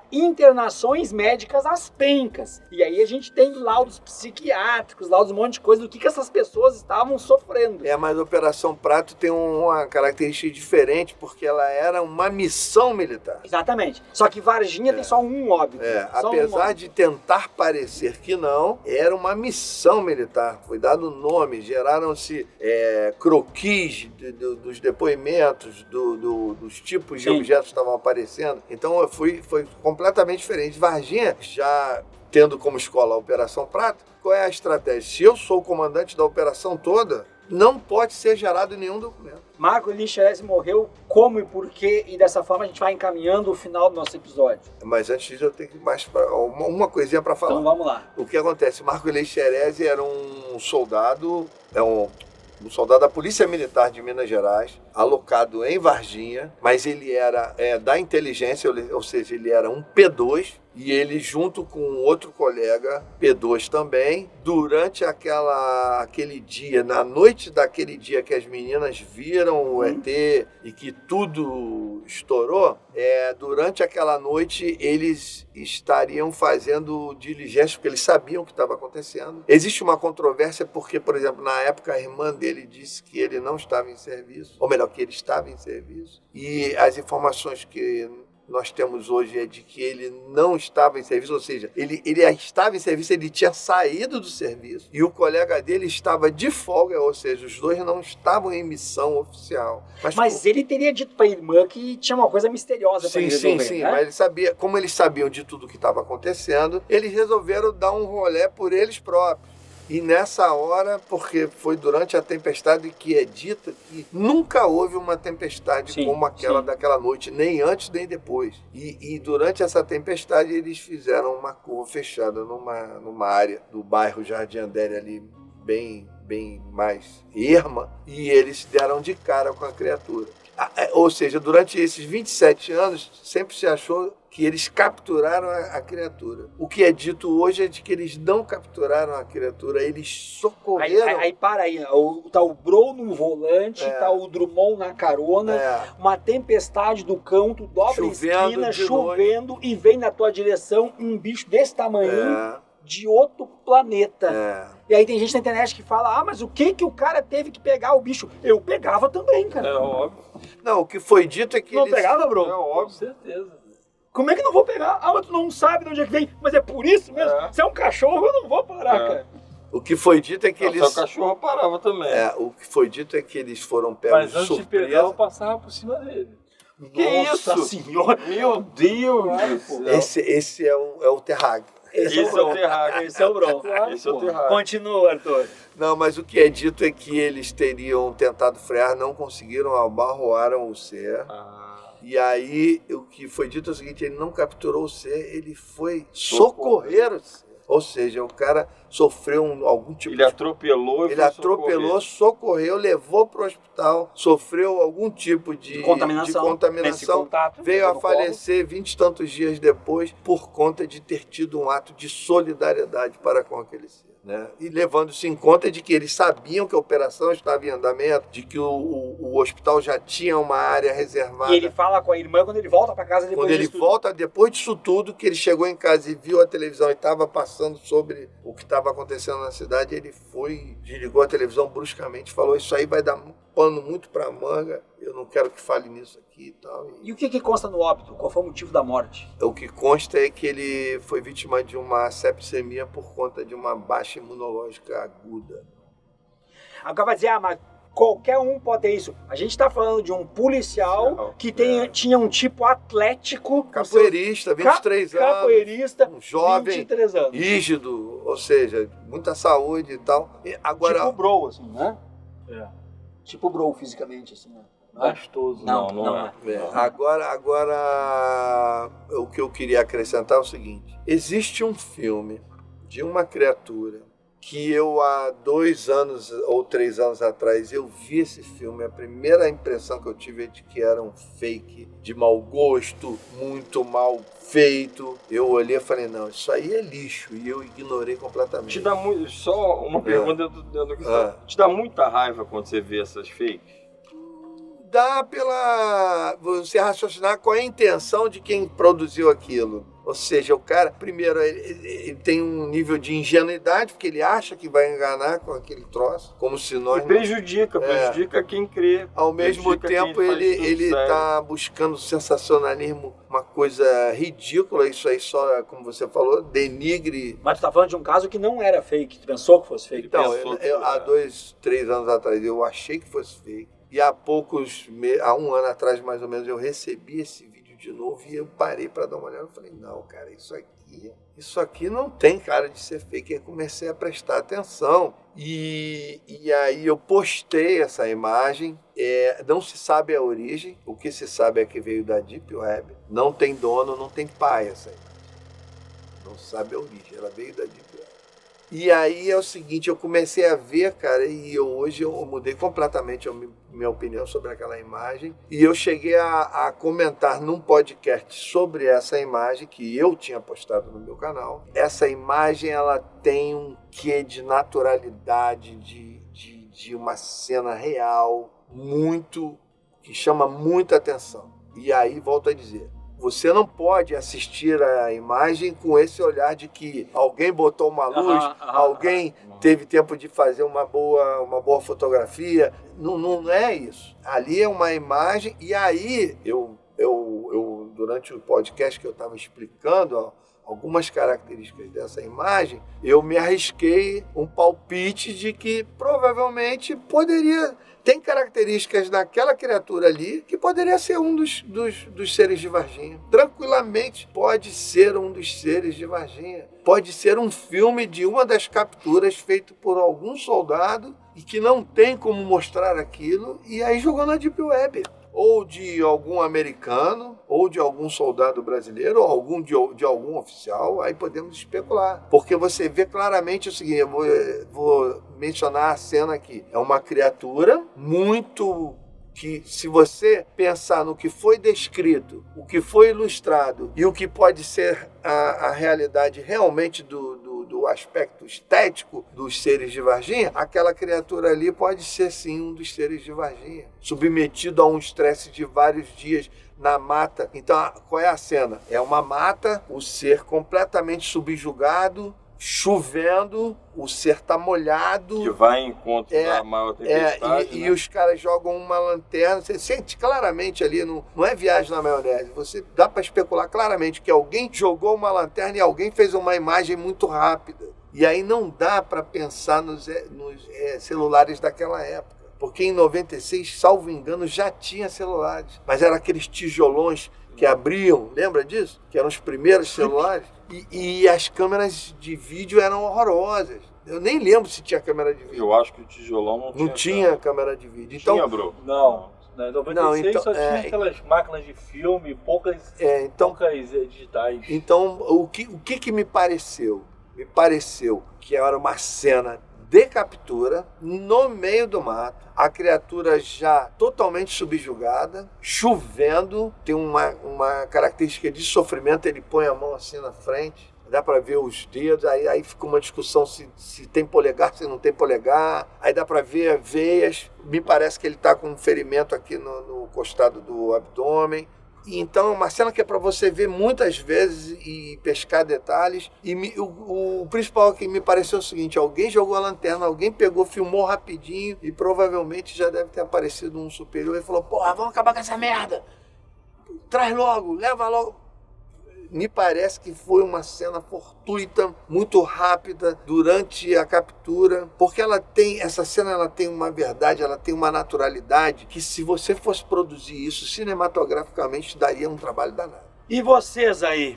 Speaker 1: internações médicas às pencas. E aí a gente tem laudos psiquiátricos, laudos um monte de coisa do que essas pessoas estavam sofrendo.
Speaker 2: Mas a Operação Prato tem uma característica diferente, porque ela era uma missão militar.
Speaker 1: Exatamente. Só que Varginha tem só um óbito.
Speaker 2: Apesar de tentar parecer que não, era uma missão militar. Foi dado o nome, geraram-se croquis dos depoimentos, dos tipos de objetos que estavam aparecendo. Então foi completamente diferente. Varginha, já tendo como escola a Operação Prato, qual é a estratégia? Se eu sou o comandante da operação toda, não pode ser gerado nenhum documento.
Speaker 1: Marco Eli Xerez morreu como e por quê? E dessa forma a gente vai encaminhando o final do nosso episódio.
Speaker 2: Mas antes disso eu tenho uma coisinha para falar.
Speaker 1: Então vamos lá.
Speaker 2: O que acontece? Marco Eli Xerez era um soldado, um soldado da Polícia Militar de Minas Gerais, alocado em Varginha, mas ele era da inteligência, ou seja, ele era um P2, e ele junto com outro colega, P2 também, durante aquele dia, na noite daquele dia que as meninas viram o ET e que tudo estourou, durante aquela noite eles estariam fazendo diligência, porque eles sabiam o que estava acontecendo. Existe uma controvérsia porque, por exemplo, na época a irmã dele disse que ele não estava em serviço, ou melhor, que ele estava em serviço, e as informações que nós temos hoje é de que ele não estava em serviço, ou seja, ele estava em serviço, ele tinha saído do serviço e o colega dele estava de folga, ou seja, os dois não estavam em missão oficial.
Speaker 1: Mas ele teria dito para a irmã que tinha uma coisa misteriosa para ele resolver.
Speaker 2: Sim,
Speaker 1: né?
Speaker 2: Mas ele sabia, como eles sabiam de tudo que estava acontecendo, eles resolveram dar um rolê por eles próprios. E nessa hora, porque foi durante a tempestade que é dita que nunca houve uma tempestade como aquela daquela noite, nem antes nem depois. E durante essa tempestade eles fizeram uma curva fechada numa área do bairro Jardim Andere ali, bem mais erma, e eles deram de cara com a criatura. Ou seja, durante esses 27 anos, sempre se achou que eles capturaram a criatura. O que é dito hoje é de que eles não capturaram a criatura, eles socorreram.
Speaker 1: Aí para aí, tá o Bro no volante, tá o Drummond na carona, uma tempestade do cão, tu dobra a esquina, chovendo, e vem na tua direção um bicho desse tamanho de outro planeta. E aí tem gente na internet que fala, mas o que o cara teve que pegar o bicho? Eu pegava também, cara.
Speaker 3: É óbvio.
Speaker 2: Não, o que foi dito é que
Speaker 1: não pegava, Bro?
Speaker 3: É óbvio.
Speaker 4: Com certeza.
Speaker 1: Como é que não vou pegar? Mas tu não sabe de onde é que vem. Mas é por isso mesmo? Se é um cachorro, eu não vou parar, cara.
Speaker 2: O que foi dito é que eles...
Speaker 3: Seu cachorro parava também.
Speaker 2: O que foi dito é que eles foram pegos
Speaker 4: de surpresa. Mas antes de pegar, eu passava por cima dele.
Speaker 3: Que
Speaker 1: Nossa
Speaker 3: isso?
Speaker 1: Senhora!
Speaker 3: Meu Deus!
Speaker 2: Esse é o terráqueo.
Speaker 3: Esse é o terráqueo.
Speaker 1: Esse é o Bro.
Speaker 3: Esse é o terráqueo.
Speaker 1: Continua, Arthur.
Speaker 2: Não, mas o que é dito é que eles teriam tentado frear, não conseguiram, abarroaram o ser. E aí, o que foi dito é o seguinte, ele não capturou o ser, ele foi socorrer o ser. Ou seja, o cara sofreu algum tipo
Speaker 3: de... Ele atropelou,
Speaker 2: socorreu, levou para o hospital, sofreu algum tipo de contaminação, veio a falecer 20 e tantos dias depois por conta de ter tido um ato de solidariedade para com aquele ser. Né? E levando-se em conta de que eles sabiam que a operação estava em andamento, de que o hospital já tinha uma área reservada.
Speaker 1: E ele fala com a irmã quando ele volta para casa depois disso tudo.
Speaker 2: Volta depois disso tudo, que ele chegou em casa e viu a televisão e estava passando sobre o que estava acontecendo na cidade, ele desligou a televisão bruscamente, falou, isso aí vai dar pano muito para manga, eu não quero que fale nisso aqui e tal.
Speaker 1: E o que consta no óbito? Qual foi o motivo da morte?
Speaker 2: O que consta é que ele foi vítima de uma septicemia por conta de uma baixa imunológica aguda.
Speaker 1: Agora vai dizer, mas qualquer um pode ter isso. A gente está falando de um policial que tinha um tipo atlético.
Speaker 2: Capoeirista, 23 anos.
Speaker 1: Capoeirista,
Speaker 2: um jovem,
Speaker 1: 23 anos.
Speaker 2: rígido, ou seja, muita saúde e tal. E agora,
Speaker 1: tipo Bro, assim, né? Tipo Bro fisicamente, assim, né?
Speaker 4: Gostoso.
Speaker 1: Não é.
Speaker 2: Agora, o que eu queria acrescentar é o seguinte. Existe um filme de uma criatura que eu, há 2 anos ou 3 anos atrás, eu vi esse filme. A primeira impressão que eu tive é de que era um fake de mau gosto, muito mal feito. Eu olhei e falei, não, isso aí é lixo. E eu ignorei completamente.
Speaker 3: Te dá muito, só uma pergunta dentro da questão. Te dá muita raiva quando você vê essas fakes?
Speaker 2: Dá pela você raciocinar qual é a intenção de quem produziu aquilo. Ou seja, o cara, primeiro, ele tem um nível de ingenuidade, porque ele acha que vai enganar com aquele troço, como se nós...
Speaker 3: E prejudica quem crê.
Speaker 2: Ao mesmo tempo, ele está buscando sensacionalismo, uma coisa ridícula, isso aí só, como você falou, denigre...
Speaker 1: Mas tu tá falando de um caso que não era fake, tu pensou que fosse fake?
Speaker 2: Então, há 2, 3 anos atrás, eu achei que fosse fake. E há 1 ano atrás, mais ou menos, eu recebi esse vídeo de novo e eu parei para dar uma olhada e falei, não, cara, isso aqui não tem cara de ser fake. Eu comecei a prestar atenção e aí eu postei essa imagem. Não se sabe a origem, o que se sabe é que veio da Deep Web. Não tem dono, não tem pai essa imagem. Não se sabe a origem, ela veio da Deep Web. E aí é o seguinte, eu comecei a ver, cara, e hoje eu mudei completamente a minha opinião sobre aquela imagem. E eu cheguei a comentar num podcast sobre essa imagem que eu tinha postado no meu canal. Essa imagem, ela tem um quê de naturalidade, de uma cena real, que chama muita atenção. E aí, volto a dizer, você não pode assistir a imagem com esse olhar de que alguém botou uma luz, alguém teve tempo de fazer uma boa fotografia. Não é isso. Ali é uma imagem e aí eu durante o podcast que eu estava explicando algumas características dessa imagem, eu me arrisquei um palpite de que provavelmente tem características daquela criatura ali que poderia ser um dos seres de Varginha. Tranquilamente pode ser um dos seres de Varginha. Pode ser um filme de uma das capturas feito por algum soldado e que não tem como mostrar aquilo e aí jogou na Deep Web. Ou de algum americano, ou de algum soldado brasileiro, ou de algum oficial, aí podemos especular. Porque você vê claramente o seguinte, eu vou mencionar a cena aqui. É uma criatura muito... que se você pensar no que foi descrito, o que foi ilustrado e o que pode ser a realidade realmente do aspecto estético dos seres de Varginha, aquela criatura ali pode ser sim um dos seres de Varginha, submetido a um estresse de vários dias na mata. Então, qual é a cena? É uma mata, o ser completamente subjugado, chovendo, o ser está molhado.
Speaker 3: Que vai em encontro da maior tempestade.
Speaker 2: E os caras jogam uma lanterna. Você sente claramente ali, não é viagem na maionese. Você dá para especular claramente que alguém jogou uma lanterna e alguém fez uma imagem muito rápida. E aí não dá para pensar nos celulares daquela época. Porque em 96, salvo engano, já tinha celulares. Mas eram aqueles tijolões que abriam, lembra disso? Que eram os primeiros celulares. E as câmeras de vídeo eram horrorosas. Eu nem lembro se tinha câmera de vídeo.
Speaker 3: Eu acho que o tijolão não
Speaker 2: tinha câmera de vídeo. Então,
Speaker 3: tinha, bro?
Speaker 4: Não. Em 96 só tinha aquelas máquinas de filme, poucas digitais.
Speaker 2: Então, o que me pareceu? Me pareceu que era uma cena de captura no meio do mato, a criatura já totalmente subjugada, chovendo, tem uma característica de sofrimento, ele põe a mão assim na frente, dá para ver os dedos, aí fica uma discussão se tem polegar, se não tem polegar, aí dá para ver veias, me parece que ele está com um ferimento aqui no costado do abdômen, Então é uma cena que é para você ver muitas vezes e pescar detalhes. E o principal que me pareceu é o seguinte: alguém jogou a lanterna, alguém pegou, filmou rapidinho e provavelmente já deve ter aparecido um superior e falou: porra, vamos acabar com essa merda, traz logo, leva logo. Me parece que foi uma cena fortuita, muito rápida durante a captura, porque essa cena ela tem uma verdade, ela tem uma naturalidade que, se você fosse produzir isso cinematograficamente, daria um trabalho danado.
Speaker 1: E vocês aí,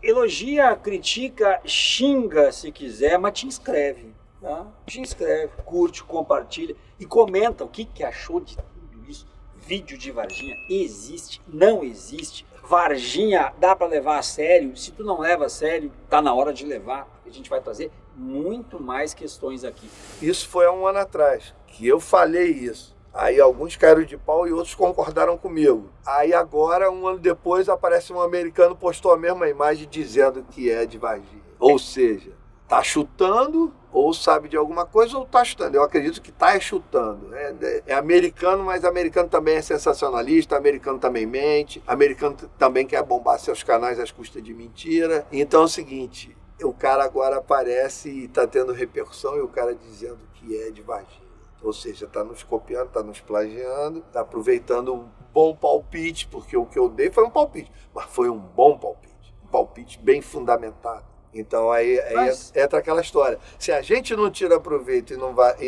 Speaker 1: elogia, critica, xinga se quiser, mas te inscreve, tá? Te inscreve, curte, compartilha e comenta o que achou de tudo isso. Vídeo de Varginha existe, não existe? Varginha dá para levar a sério? Se tu não leva a sério, tá na hora de levar. A gente vai trazer muito mais questões aqui.
Speaker 2: Isso foi há um ano atrás que eu falei isso. Aí alguns caíram de pau e outros concordaram comigo. Aí agora, um ano depois, aparece um americano, postou a mesma imagem dizendo que é de Varginha. Ou seja, tá chutando, ou sabe de alguma coisa, ou tá chutando. Eu acredito que tá chutando. É americano, mas americano também é sensacionalista, americano também mente, americano também quer bombar seus canais às custas de mentira. Então é o seguinte, o cara agora aparece e tá tendo repercussão, e o cara dizendo que é de Varginha. Ou seja, tá nos copiando, tá nos plagiando, tá aproveitando um bom palpite, porque o que eu dei foi um palpite, mas foi um bom palpite, um palpite bem fundamentado. Então aí entra aquela história. Se a gente não tira proveito e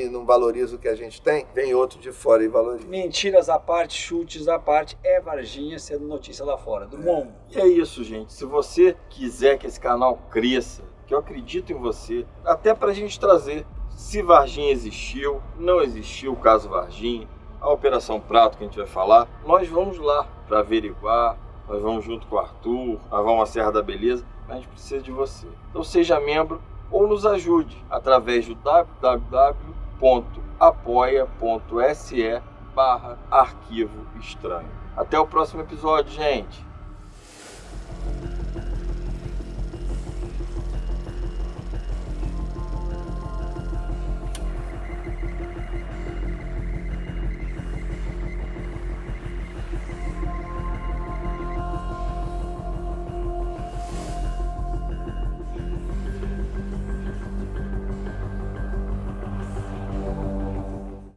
Speaker 2: não valoriza o que a gente tem, vem outro de fora e valoriza.
Speaker 1: Mentiras à parte, chutes à parte, é Varginha sendo notícia lá fora. Drummond.
Speaker 3: E é isso, gente. Se você quiser que esse canal cresça, que eu acredito em você, até pra gente trazer se Varginha existiu, não existiu o caso Varginha, a Operação Prato que a gente vai falar, nós vamos lá para averiguar, nós vamos junto com o Arthur, nós vamos à Serra da Beleza. A gente precisa de você. Então seja membro ou nos ajude através do www.apoia.se/arquivo estranho. Até o próximo episódio, gente!